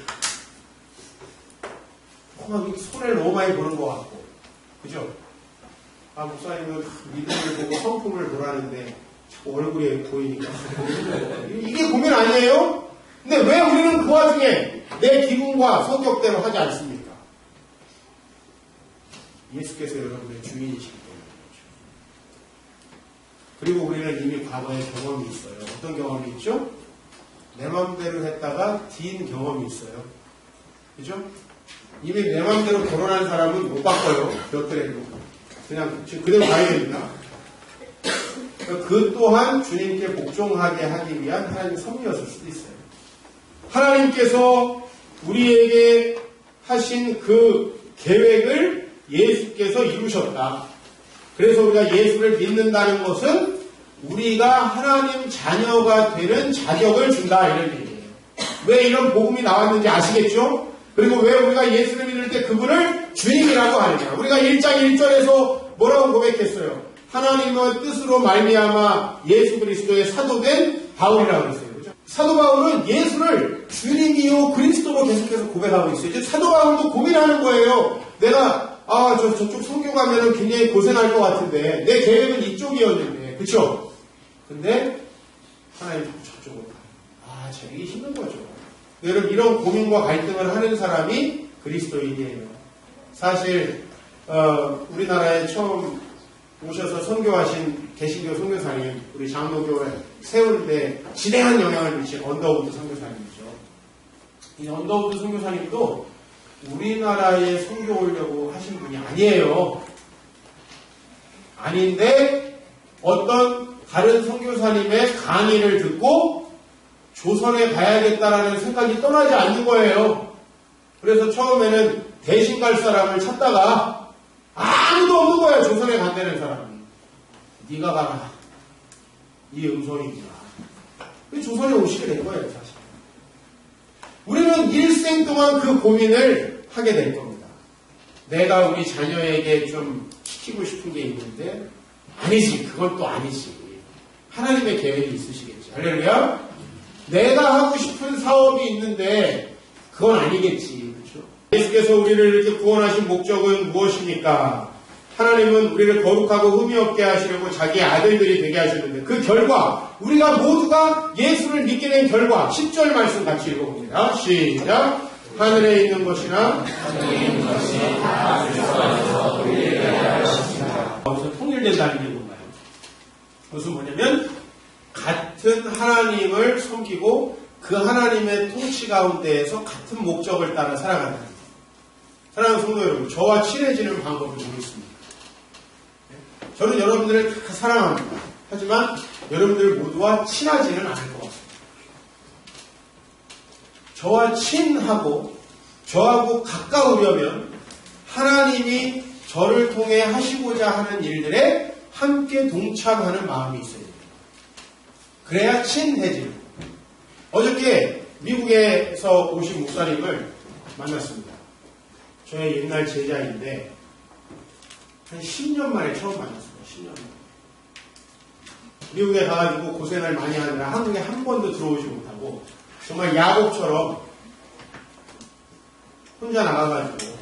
손해를 너무 많이 보는 것 같고. 그죠? 목사님은 믿음을 보고 성품을 보라는데 자꾸 얼굴이 보이니까 이게 고민 아니에요? 근데 왜 우리는 그 와중에 내 기분과 성격대로 하지 않습니까? 예수께서 여러분의 주인이시기 때문이죠. 그리고 우리는 이미 과거에 경험이 있어요. 어떤 경험이 있죠? 내 맘대로 했다가 뒤인 경험이 있어요. 그죠? 이미 내 맘대로 결혼한 사람은 못 바꿔요. 몇 달에도. 그냥 지금 그대로 가야 됩니다. 그 또한 주님께 복종하게 하기 위한 하나님의 섭리였을 수도 있어요. 하나님께서 우리에게 하신 그 계획을 예수께서 이루셨다. 그래서 우리가 예수를 믿는다는 것은 우리가 하나님 자녀가 되는 자격을 준다 이런 얘기예요. 왜 이런 복음이 나왔는지 아시겠죠? 그리고 왜 우리가 예수를 믿을 때 그분을 주님이라고 하느냐. 우리가 1장 1절에서 뭐라고 고백했어요? 하나님의 뜻으로 말미암아 예수 그리스도의 사도된 바울이라고 했어요. 그렇죠? 사도 바울은 예수를 주님이요 그리스도로 계속해서 고백하고 있어요. 이제 사도 바울도 고민하는 거예요. 내가 저쪽 선교 가면은 굉장히 고생할 것 같은데 내 계획은 이쪽이었는데 그쵸? 근데 하나님 자꾸 저쪽으로 가요. 이게 힘든 거죠. 여러분 이런 고민과 갈등을 하는 사람이 그리스도인이에요. 사실 우리나라에 처음 오셔서 선교하신 개신교 선교사님, 우리 장로교회 세울 때 지대한 영향을 미친 언더우드 선교사님이죠. 이 언더우드 선교사님도 우리나라에 선교 오려고 하신 분이 아니에요. 아닌데 어떤 다른 선교사님의 강의를 듣고 조선에 가야겠다라는 생각이 떠나지 않는 거예요. 그래서 처음에는 대신 갈 사람을 찾다가 아무도 없는 거예요. 조선에 간다는 사람이. 네가 가라. 이 음성이구나. 조선에 오시게 된 거예요. 사실. 우리는 일생 동안 그 고민을 하게 될 겁니다. 내가 우리 자녀에게 좀 시키고 싶은 게 있는데 아니지. 그건 또 아니지. 하나님의 계획이 있으시겠지. 할렐루야. 내가 하고 싶은 사업이 있는데 그건 아니겠지. 그렇죠? 예수께서 우리를 이렇게 구원하신 목적은 무엇입니까? 하나님은 우리를 거룩하고 흠이 없게 하시려고 자기의 아들들이 되게 하셨는데 그 결과 우리가 모두가 예수를 믿게 된 결과 10절 말씀 같이 읽어봅니다. 시작. 하늘에 있는 것이나 하늘에 있는 것이 다 주께서 우리에게 하셨습니다. 거기서 통일된다는 게 뭔가요? 그것은 뭐냐면 같은 하나님을 섬기고 그 하나님의 통치 가운데에서 같은 목적을 따라 살아가는 거예요. 사랑하는 성도 여러분, 저와 친해지는 방법을 모르겠습니다. 저는 여러분들을 다 사랑합니다. 하지만 여러분들 모두와 친하지는 않을 것 같습니다. 저와 친하고 저하고 가까우려면 하나님이 저를 통해 하시고자 하는 일들에 함께 동참하는 마음이 있어야 돼요. 그래야 친해지는 거예요. 어저께 미국에서 오신 목사님을 만났습니다. 저의 옛날 제자인데 한 10년 만에 처음 만났어요. 10년 만에. 미국에 가가지고 고생을 많이 하느라 한국에 한 번도 들어오지 못하고 정말 야곱처럼 혼자 나가가지고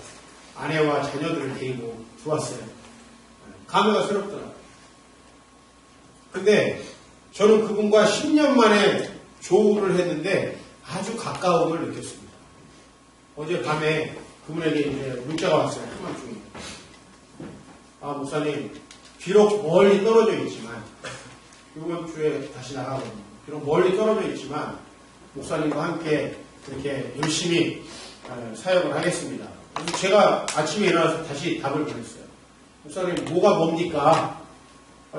아내와 자녀들을 데리고 들어왔어요. 감회가 새롭더라고요. 근데 저는 그분과 10년 만에 조우를 했는데 아주 가까움을 느꼈습니다. 어제 밤에 그분에게 이제 문자가 왔어요. 한밤중에. 아, 목사님, 비록 멀리 떨어져 있지만, 이번 주에 다시 나가거든요. 비록 멀리 떨어져 있지만, 목사님과 함께 이렇게 열심히 사역을 하겠습니다. 그래서 제가 아침에 일어나서 다시 답을 보냈어요. 목사님, 뭐가 뭡니까?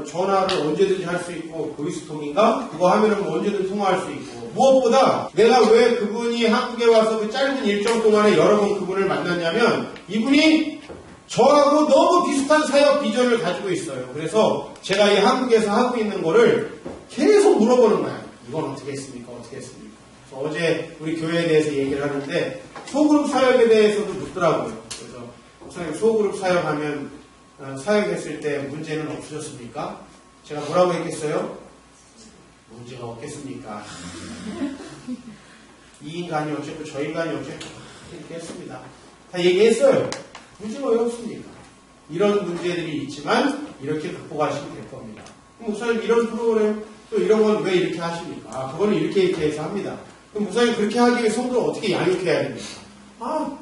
전화를 언제든지 할 수 있고, 보이스통인가? 그거 하면은 뭐 언제든 통화할 수 있고. 무엇보다 내가 왜 그분이 한국에 와서 그 짧은 일정 동안에 여러 번 그분을 만났냐면, 이분이 저하고 너무 비슷한 사역 비전을 가지고 있어요. 그래서 제가 이 한국에서 하고 있는 거를 계속 물어보는 거예요. 이건 어떻게 했습니까? 어떻게 했습니까? 그래서 어제 우리 교회에 대해서 얘기를 하는데, 소그룹 사역에 대해서도 묻더라고요. 그래서 목사님, 소그룹 사역하면 사역했을 때 문제는 없으셨습니까? 제가 뭐라고 했겠어요? 문제가 없겠습니까? 이 인간이 어쨌고 저 인간이 어쨌고 이렇게 했습니다. 다 얘기했어요. 문제가 왜 없습니까? 이런 문제들이 있지만 이렇게 극복하시면 될 겁니다. 목사님 이런 프로그램 또 이런 건 왜 이렇게 하십니까? 그거는 이렇게 해서 합니다. 그럼 목사님 그렇게 하기 위해 성도를 어떻게 양육해야 됩니까?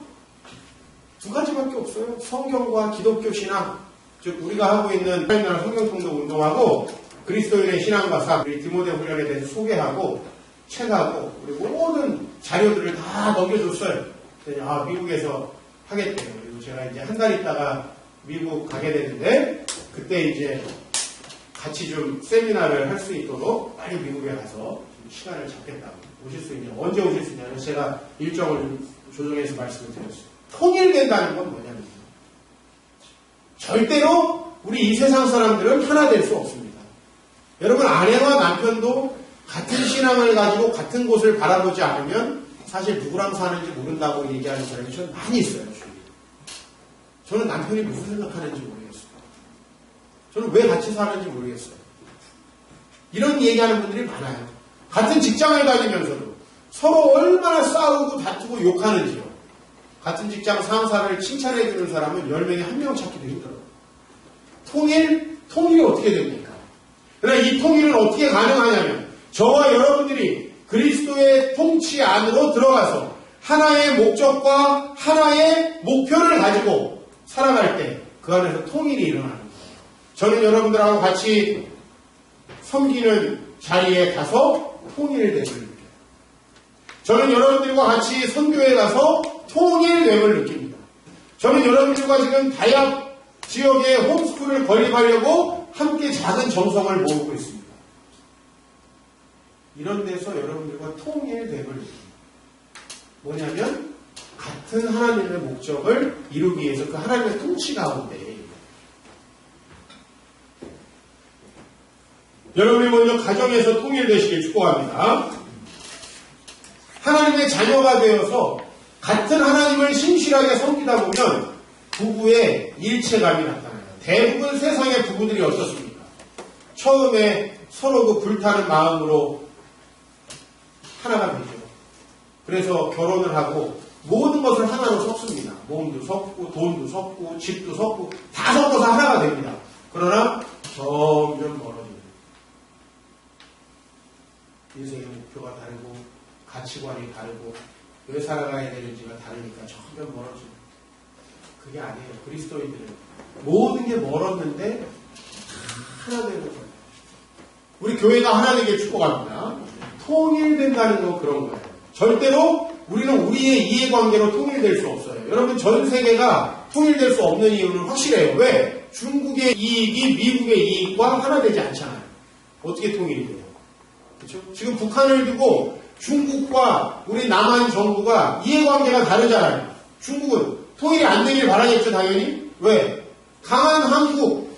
두 가지밖에 없어요. 성경과 기독교 신앙, 즉 우리가 하고 있는 하나님 나라 성경통독 운동하고 그리스도인의 신앙과 삶, 우리 디모데 훈련에 대해서 소개하고 책하고 우리 모든 자료들을 다 넘겨줬어요. 그랬더니 미국에서 하겠대요. 그리고 제가 이제 한 달 있다가 미국 가게 되는데 그때 이제 같이 좀 세미나를 할 수 있도록 빨리 미국에 가서 좀 시간을 잡겠다고 오실 수 있냐, 언제 오실 수 있냐면 제가 일정을 좀 조정해서 말씀을 드렸어요. 통일된다는 건 뭐냐면 절대로 우리 이 세상 사람들은 하나 될 수 없습니다. 여러분 아내와 남편도 같은 신앙을 가지고 같은 곳을 바라보지 않으면 사실 누구랑 사는지 모른다고 얘기하는 사람이 저는 많이 있어요. 저는 남편이 무슨 생각하는지 모르겠어요. 저는 왜 같이 사는지 모르겠어요. 이런 얘기하는 분들이 많아요. 같은 직장을 다니면서도 서로 얼마나 싸우고 다투고 욕하는지요. 같은 직장 상사를 칭찬해주는 사람은 10명에 1명 찾기도 힘들어요. 통일이 어떻게 됩니까? 그러나 이 통일은 어떻게 가능하냐면 저와 여러분들이 그리스도의 통치 안으로 들어가서 하나의 목적과 하나의 목표를 가지고 살아갈 때 그 안에서 통일이 일어나는 거예요. 저는 여러분들하고 같이 섬기는 자리에 가서 통일됨을 느껴요. 저는 여러분들과 같이 선교에 가서 통일됨을 느낍니다. 저는 여러분들과 지금 다약 지역의 홈스쿨을 건립하려고 함께 작은 정성을 모으고 있습니다. 이런 데서 여러분들과 통일됨을 느낍니다. 뭐냐면 같은 하나님의 목적을 이루기 위해서 그 하나님의 통치 가운데 여러분이 먼저 가정에서 통일되시길 축복합니다. 하나님의 자녀가 되어서 같은 하나님을 신실하게 섬기다 보면 부부의 일체감이 나타나요. 대부분 세상의 부부들이 어떻습니까? 처음에 서로 그 불타는 마음으로 하나가 되죠. 그래서 결혼을 하고 모든 것을 하나로 섞습니다. 몸도 섞고 돈도 섞고 집도 섞고 다 섞어서 하나가 됩니다. 그러나 점점 멀어집니다. 인생의 목표가 다르고 가치관이 다르고 왜 살아가야 되는지가 다르니까 점점 멀어집니다. 그게 아니에요. 그리스도인들은 모든 게 멀었는데 하나 되는 거예요. 우리 교회가 하나 되게 축복합니다. 통일된다는 건 그런 거예요. 절대로 우리는 우리의 이해관계로 통일될 수 없어요. 여러분 전 세계가 통일될 수 없는 이유는 확실해요. 왜? 중국의 이익이 미국의 이익과 하나 되지 않잖아요. 어떻게 통일이 돼요? 그렇죠? 지금 북한을 두고 중국과 우리 남한 정부가 이해관계가 다르잖아요. 중국은 통일이 안 되길 바라겠죠, 당연히. 왜? 강한 한국,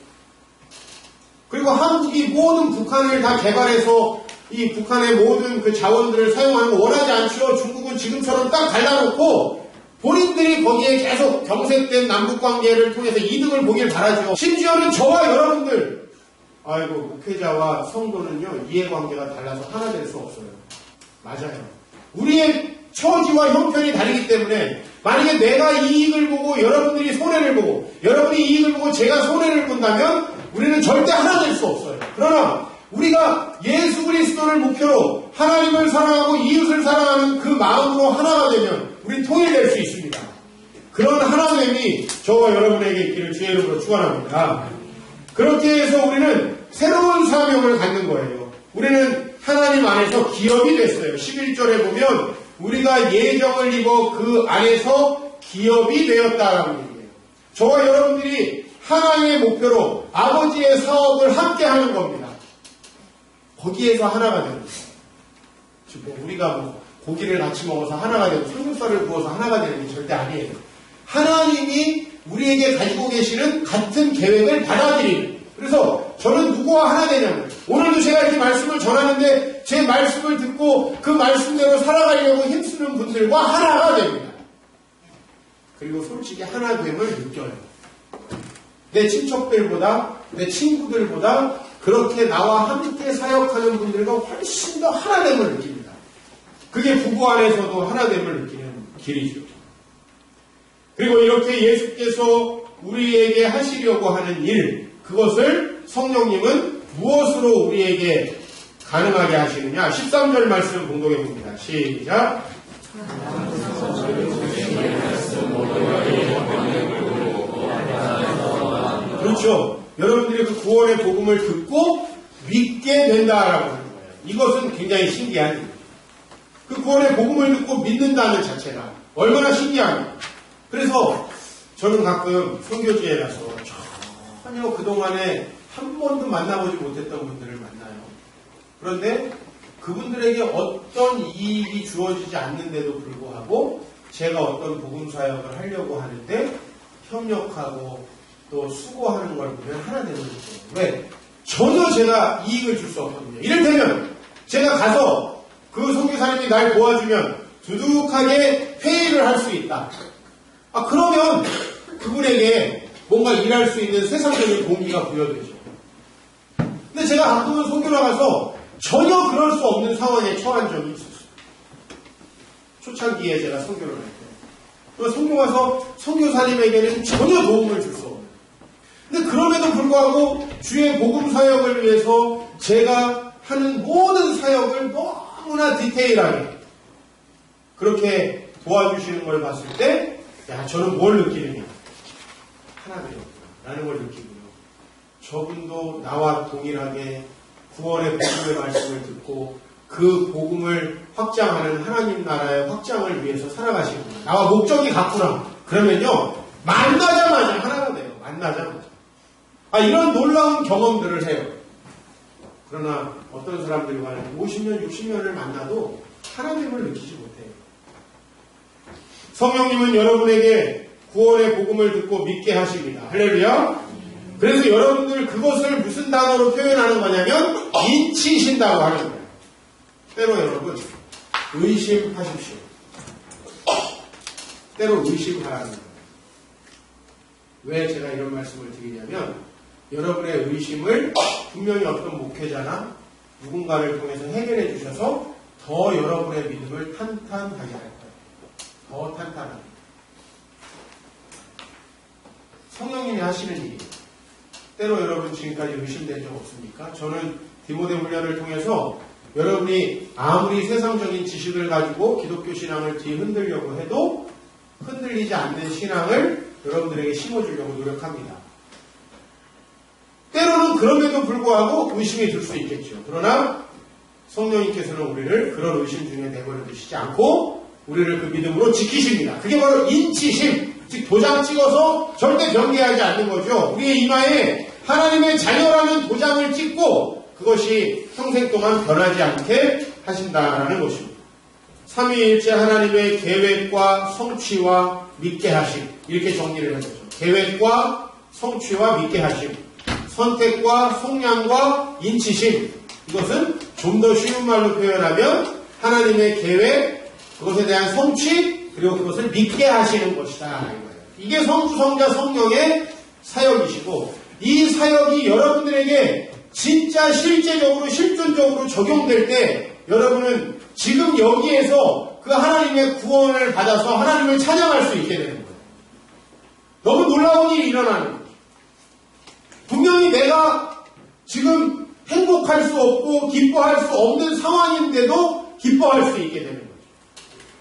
그리고 한국이 모든 북한을 다 개발해서 이 북한의 모든 그 자원들을 사용하는 거 원하지 않죠. 중국은 지금처럼 딱 갈라놓고 본인들이 거기에 계속 경색된 남북관계를 통해서 이득을 보길 바라죠. 심지어는 저와 여러분들, 아이고 목회자와 성도는요 이해관계가 달라서 하나 될 수 없어요. 맞아요. 우리의 처지와 형편이 다르기 때문에 만약에 내가 이익을 보고 여러분들이 손해를 보고 여러분이 이익을 보고 제가 손해를 본다면 우리는 절대 하나 될 수 없어요. 그러나 우리가 예수 그리스도를 목표로 하나님을 사랑하고 이웃을 사랑하는 그 마음으로 하나가 되면 우리는 통일될 수 있습니다. 그런 하나됨이 저와 여러분에게 있기를 주의 이름으로 축원합니다. 그렇게 해서 우리는 새로운 사명을 갖는 거예요. 우리는 하나님 안에서 기업이 됐어요. 11절에 보면 우리가 예정을 입어 그 안에서 기업이 되었다라고 얘기해요. 저와 여러분들이 하나의 목표로 아버지의 사업을 함께 하는 겁니다. 거기에서 하나가 되는 거예요. 우리가 고기를 같이 먹어서 하나가 되고 삼겹살을 구워서 하나가 되는 게 절대 아니에요. 하나님이 우리에게 가지고 계시는 같은 계획을 받아들이는. 그래서 저는 누구와 하나 되냐면 오늘도 제가 이렇게 말씀을 전하는데 제 말씀을 듣고 그 말씀대로 살아가려고 힘쓰는 분들과 하나가 됩니다. 그리고 솔직히 하나됨을 느껴요. 내 친척들보다 내 친구들보다 그렇게 나와 함께 사역하는 분들과 훨씬 더 하나됨을 느낍니다. 그게 부부 안에서도 하나됨을 느끼는 길이죠. 그리고 이렇게 예수께서 우리에게 하시려고 하는 일, 그것을 성령님은 무엇으로 우리에게 가능하게 하시느냐? 13절 말씀 봉독해 봅니다. 시작. 그렇죠. 여러분들이 그 구원의 복음을 듣고 믿게 된다라고 하는 거예요. 이것은 굉장히 신기한 일이에요. 그 구원의 복음을 듣고 믿는다는 자체가 얼마나 신기한가. 그래서 저는 가끔 선교지에 가서 전혀 그동안에 한 번도 만나보지 못했던 분들을 만나요. 그런데 그분들에게 어떤 이익이 주어지지 않는데도 불구하고 제가 어떤 복음 사역을 하려고 하는데 협력하고 또 수고하는 걸 보면 하나 되는 거죠. 왜? 전혀 제가 이익을 줄 수 없거든요. 이를테면 제가 가서 그 선교사님이 날 도와주면 두둑하게 회의를 할 수 있다. 그러면 그분에게 뭔가 일할 수 있는 세상적인 동기가 부여되죠. 근데 제가 가끔은 선교를 가서 전혀 그럴 수 없는 상황에 처한 적이 있었어요. 초창기에 제가 선교를 할 때. 그 선교 가서 선교사님에게는 전혀 도움을 줄 수 없는. 근데 그럼에도 불구하고 주의 복음 사역을 위해서 제가 하는 모든 사역을 너무나 디테일하게 그렇게 도와주시는 걸 봤을 때, 야, 저는 뭘 느끼느냐? 하나 되었구나 라는 걸 느끼고요. 저분도 나와 동일하게 구원의 복음의 말씀을 듣고 그 복음을 확장하는 하나님 나라의 확장을 위해서 살아가시구나. 나와 목적이 같구나. 그러면요, 만나자마자 하나가 돼요. 만나자마자. 이런 놀라운 경험들을 해요. 그러나 어떤 사람들과는 50년, 60년을 만나도 하나님을 느끼지 못해요. 성령님은 여러분에게 구원의 복음을 듣고 믿게 하십니다. 할렐루야. 그래서 여러분들 그것을 무슨 단어로 표현하는 거냐면 인치신다고 하는 거예요. 때로 여러분 의심하십시오. 때로 의심하라는 거예요. 왜 제가 이런 말씀을 드리냐면 여러분의 의심을 분명히 어떤 목회자나 누군가를 통해서 해결해 주셔서 더 여러분의 믿음을 탄탄하게 할 거예요. 더 탄탄하게. 성령님이 하시는 일이에요. 때로 여러분 지금까지 의심된 적 없습니까? 저는 디모데 훈련을 통해서 여러분이 아무리 세상적인 지식을 가지고 기독교 신앙을 뒤흔들려고 해도 흔들리지 않는 신앙을 여러분들에게 심어주려고 노력합니다. 때로는 그럼에도 불구하고 의심이 들 수 있겠죠. 그러나 성령님께서는 우리를 그런 의심 중에 내버려 두시지 않고 우리를 그 믿음으로 지키십니다. 그게 바로 인치심, 즉 도장 찍어서 절대 변개하지 않는 거죠. 우리의 이마에 하나님의 자녀라는 도장을 찍고 그것이 평생 동안 변하지 않게 하신다라는 것입니다. 삼위일체 하나님의 계획과 성취와 믿게 하심, 이렇게 정리를 해보죠. 계획과 성취와 믿게 하심. 선택과 속량과 인치심, 이것은 좀 더 쉬운 말로 표현하면 하나님의 계획, 그것에 대한 성취, 그리고 그것을 믿게 하시는 것이다. 이게 성부, 성자, 성령의 사역이시고, 이 사역이 여러분들에게 진짜 실제적으로 실존적으로 적용될 때 여러분은 지금 여기에서 그 하나님의 구원을 받아서 하나님을 찬양할 수 있게 되는 거예요. 너무 놀라운 일이 일어나는 거예요. 분명히 내가 지금 행복할 수 없고 기뻐할 수 없는 상황인데도 기뻐할 수 있게 되는 거죠.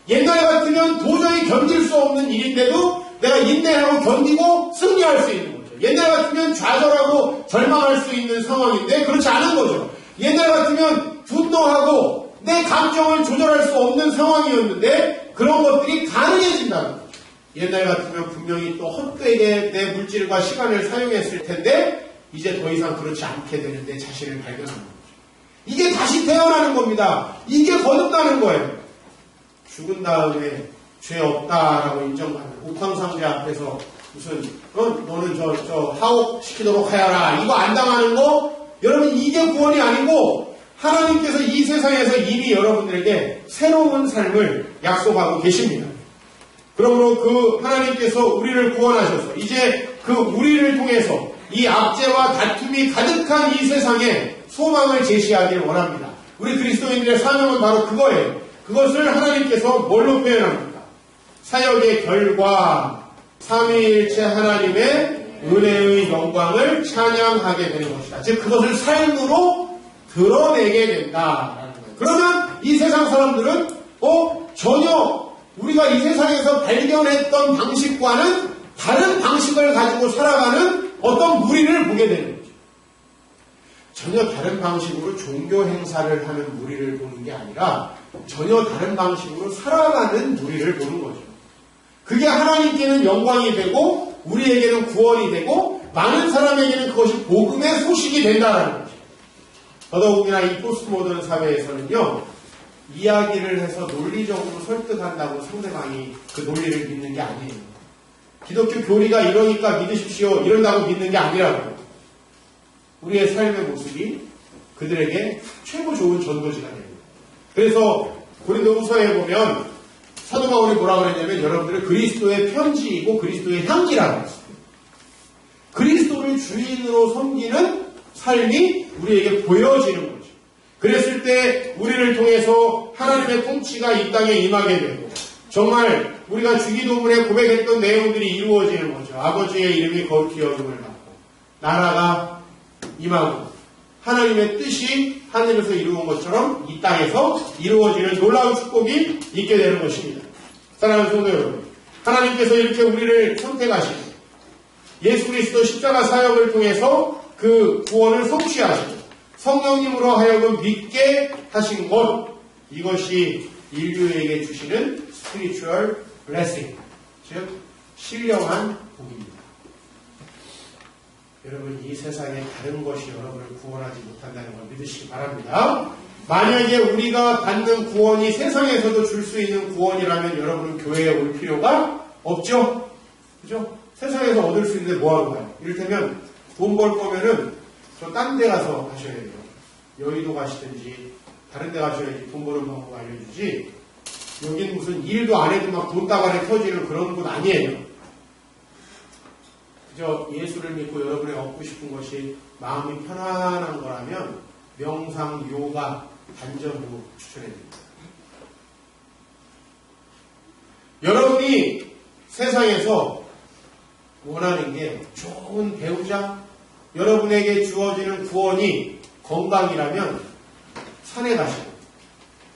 옛날 같으면 도저히 견딜 수 없는 일인데도 내가 인내하고 견디고 승리할 수 있는 거죠. 옛날 같으면 좌절하고 절망할 수 있는 상황인데 그렇지 않은 거죠. 옛날 같으면 분노하고 내 감정을 조절할 수 없는 상황이었는데 그런 것들이 가능해진다는 거죠. 옛날 같으면 분명히 또 헛되게 내 물질과 시간을 사용했을 텐데 이제 더 이상 그렇지 않게 되는 데 자신을 발견하는 거죠. 이게 다시 태어나는 겁니다. 이게 거듭나는 거예요. 죽은 다음에 죄 없다라고 인정받는 옥황상제 앞에서 무슨 너는 저 하옥시키도록 하여라 이거 안 당하는 거 여러분 이게 구원이 아니고 하나님께서 이 세상에서 이미 여러분들에게 새로운 삶을 약속하고 계십니다. 그러므로 그 하나님께서 우리를 구원하셔서 이제 그 우리를 통해서 이 압제와 다툼이 가득한 이 세상에 소망을 제시하길 원합니다. 우리 그리스도인들의 사명은 바로 그거예요. 그것을 하나님께서 뭘로 표현합니까? 사역의 결과, 삼위일체 하나님의 은혜의 영광을 찬양하게 되는 것이다. 즉 그것을 삶으로 드러내게 된다라는 거예요. 그러면 이 세상 사람들은 전혀 우리가 이 세상에서 발견했던 방식과는 다른 방식을 가지고 살아가는 어떤 무리를 보게 되는 거죠. 전혀 다른 방식으로 종교 행사를 하는 무리를 보는 게 아니라 전혀 다른 방식으로 살아가는 무리를 보는 거죠. 그게 하나님께는 영광이 되고 우리에게는 구원이 되고 많은 사람에게는 그것이 복음의 소식이 된다는 거죠. 더더욱이나 이 포스트 모던 사회에서는요. 이야기를 해서 논리적으로 설득한다고 상대방이 그 논리를 믿는 게 아니에요. 기독교 교리가 이러니까 믿으십시오. 이런다고 믿는 게 아니라고요. 우리의 삶의 모습이 그들에게 최고 좋은 전도지가 됩니다. 그래서 고린도후서에 보면 사도 바울이 뭐라고 그랬냐면 여러분들은 그리스도의 편지이고 그리스도의 향기라고 했습니다. 그리스도를 주인으로 섬기는 삶이 우리에게 보여지는 거죠. 그랬을 때 우리를 통해서 하나님의 통치가 이 땅에 임하게 되고 정말 우리가 주기도문에 고백했던 내용들이 이루어지는 거죠. 아버지의 이름이 거룩히 여김을 받고 나라가 임하고 하나님의 뜻이 하늘에서 이루어진 것처럼 이 땅에서 이루어지는 놀라운 축복이 있게 되는 것입니다. 사랑하는 성도 여러분, 하나님께서 이렇게 우리를 선택하시고 예수 그리스도 십자가 사역을 통해서 그 구원을 성취하시고 성령님으로 하여금 믿게 하신 것, 이것이 인류에게 주시는 spiritual blessing, 즉 신령한 복입니다. 여러분, 이 세상에 다른 것이 여러분을 구원하지 못한다는 걸 믿으시기 바랍니다. 만약에 우리가 받는 구원이 세상에서도 줄 수 있는 구원이라면 여러분은 교회에 올 필요가 없죠? 그죠? 세상에서 얻을 수 있는데 뭐하러 가요? 이를테면 돈 벌 거면은 저 딴 데 가서 하셔야 돼요. 여의도 가시든지 다른 데 가셔야지 돈 버는 방법 알려주지. 여긴 무슨 일도 안 해도 막 돈다발에 터지는 그런 곳 아니에요. 그저 예수를 믿고 여러분이 얻고 싶은 것이 마음이 편안한 거라면 명상, 요가, 단전도 추천해드립니다. 여러분이 세상에서 원하는 게 좋은 배우자, 여러분에게 주어지는 구원이 건강이라면 산에 가시고,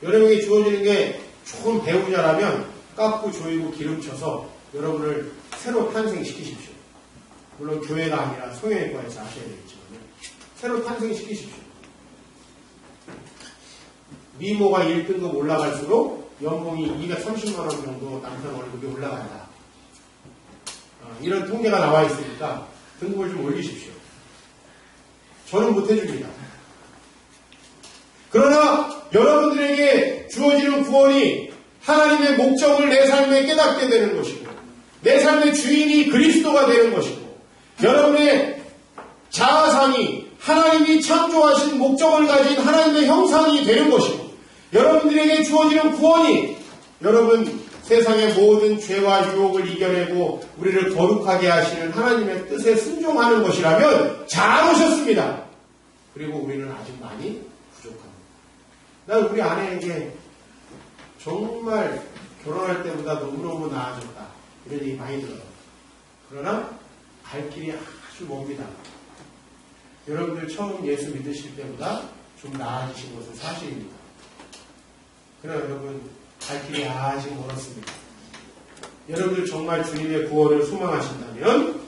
여러분에게 주어지는 게 좋은 배우자라면 깎고 조이고 기름쳐서 여러분을 새로 탄생시키십시오. 물론 교회가 아니라 성형외과에서 하셔야 되겠지만 새로 탄생시키십시오. 미모가 1등급 올라갈수록 연봉이 230만 원 정도 남편 월급이 올라간다. 이런 통계가 나와 있으니까 등급을 좀 올리십시오. 저는 못 해줍니다. 그러나 여러분들에게 주어지는 구원이 하나님의 목적을 내 삶에 깨닫게 되는 것이고 내 삶의 주인이 그리스도가 되는 것이고 여러분의 자아상이 하나님이 창조하신 목적을 가진 하나님의 형상이 되는 것이고, 여러분들에게 주어지는 구원이 여러분 세상의 모든 죄와 유혹을 이겨내고 우리를 거룩하게 하시는 하나님의 뜻에 순종하는 것이라면 잘 오셨습니다. 그리고 우리는 아직 많이 부족합니다. 난 우리 아내에게 정말 결혼할 때보다 너무너무 나아졌다, 이런 얘기 많이 들어요. 그러나 갈 길이 아주 멉니다. 여러분들 처음 예수 믿으실 때보다 좀 나아지신 것은 사실입니다. 그러나 여러분, 갈 길이 아직 멀었습니다. 여러분들 정말 주님의 구원을 소망하신다면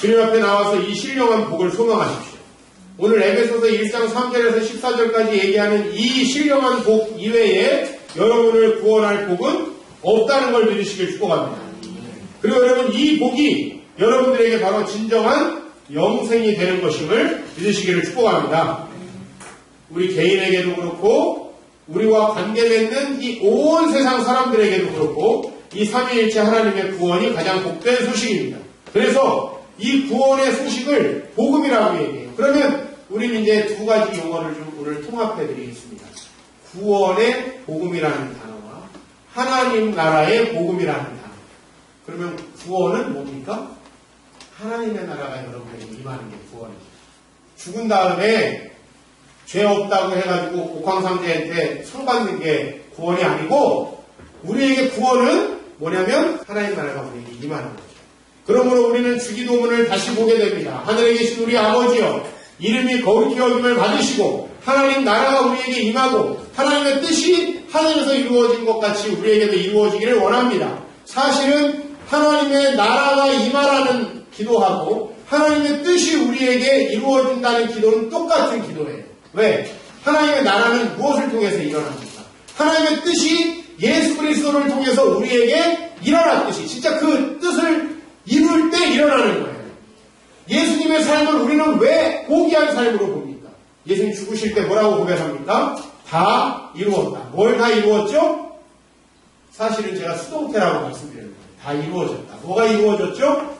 주님 앞에 나와서 이 신령한 복을 소망하십시오. 오늘 에베소서 1장 3절에서 14절까지 얘기하는 이 신령한 복 이외에 여러분을 구원할 복은 없다는 걸 믿으시길 축복합니다. 그리고 여러분, 이 복이 여러분들에게 바로 진정한 영생이 되는 것임을 믿으시기를 축복합니다. 우리 개인에게도 그렇고 우리와 관계 맺는 이 온 세상 사람들에게도 그렇고 이 삼위일체 하나님의 구원이 가장 복된 소식입니다. 그래서 이 구원의 소식을 복음이라고 얘기해요. 그러면 우리는 이제 두 가지 용어를 좀 오늘 통합해 드리겠습니다. 구원의 복음이라는 단어와 하나님 나라의 복음이라는 단어. 그러면 구원은 뭡니까? 하나님의 나라가 여러분에게 임하는 게 구원이죠. 죽은 다음에 죄 없다고 해가지고 옥황상제한테 상 받는 게 구원이 아니고, 우리에게 구원은 뭐냐면 하나님 나라가 우리에게 임하는 거죠. 그러므로 우리는 주기도문을 다시 보게 됩니다. 하늘에 계신 우리 아버지여, 이름이 거룩히 여김을 받으시고 하나님 나라가 우리에게 임하고 하나님의 뜻이 하늘에서 이루어진 것 같이 우리에게도 이루어지기를 원합니다. 사실은 하나님의 나라가 임하라는 기도하고 하나님의 뜻이 우리에게 이루어진다는 기도는 똑같은 기도예요. 왜? 하나님의 나라는 무엇을 통해서 일어납니까? 하나님의 뜻이 예수 그리스도를 통해서 우리에게 일어났듯이 진짜 그 뜻을 이룰 때 일어나는 거예요. 예수님의 삶을 우리는 왜 고귀한 삶으로 봅니까? 예수님 죽으실 때 뭐라고 고백합니까? 다 이루었다. 뭘 다 이루었죠? 사실은 제가 수동태라고 말씀드렸는데 다 이루어졌다. 뭐가 이루어졌죠?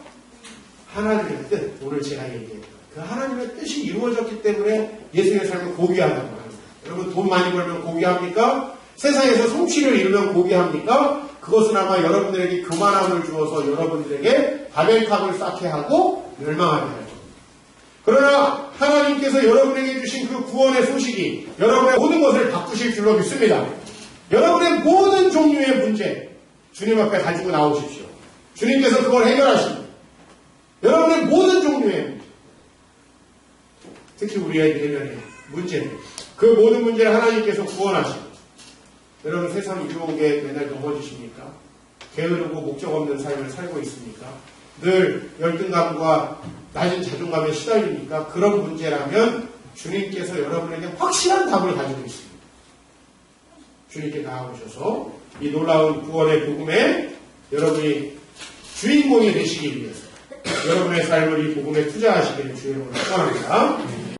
하나님의 뜻. 오늘 제가 얘기했던 그 하나님의 뜻이 이루어졌기 때문에 예수님의 삶을 고귀하다고 합니다. 여러분, 돈 많이 벌면 고귀합니까? 세상에서 성취를 이루면 고귀합니까? 그것은 아마 여러분들에게 교만함을 주어서 여러분들에게 바벨탑을 쌓게 하고 멸망하게 할 겁니다. 그러나 하나님께서 여러분에게 주신 그 구원의 소식이 여러분의 모든 것을 바꾸실 줄로 믿습니다. 여러분의 모든 종류의 문제 주님 앞에 가지고 나오십시오. 주님께서 그걸 해결하십니다. 여러분의 모든 종류의 문제, 특히 우리의 내면의 문제들, 그 모든 문제를 하나님께서 구원하십니다. 여러분, 세상 유혹에 맨날 넘어지십니까? 게으르고 목적 없는 삶을 살고 있습니까? 늘 열등감과 낮은 자존감에 시달립니까? 그런 문제라면 주님께서 여러분에게 확실한 답을 가지고 있습니다. 주님께 나아오셔서 이 놀라운 구원의 복음에 여러분이 주인공이 되시기 위해서 여러분의 삶을 이 복음에 투자하시기를 주의 이름으로 축원합니다.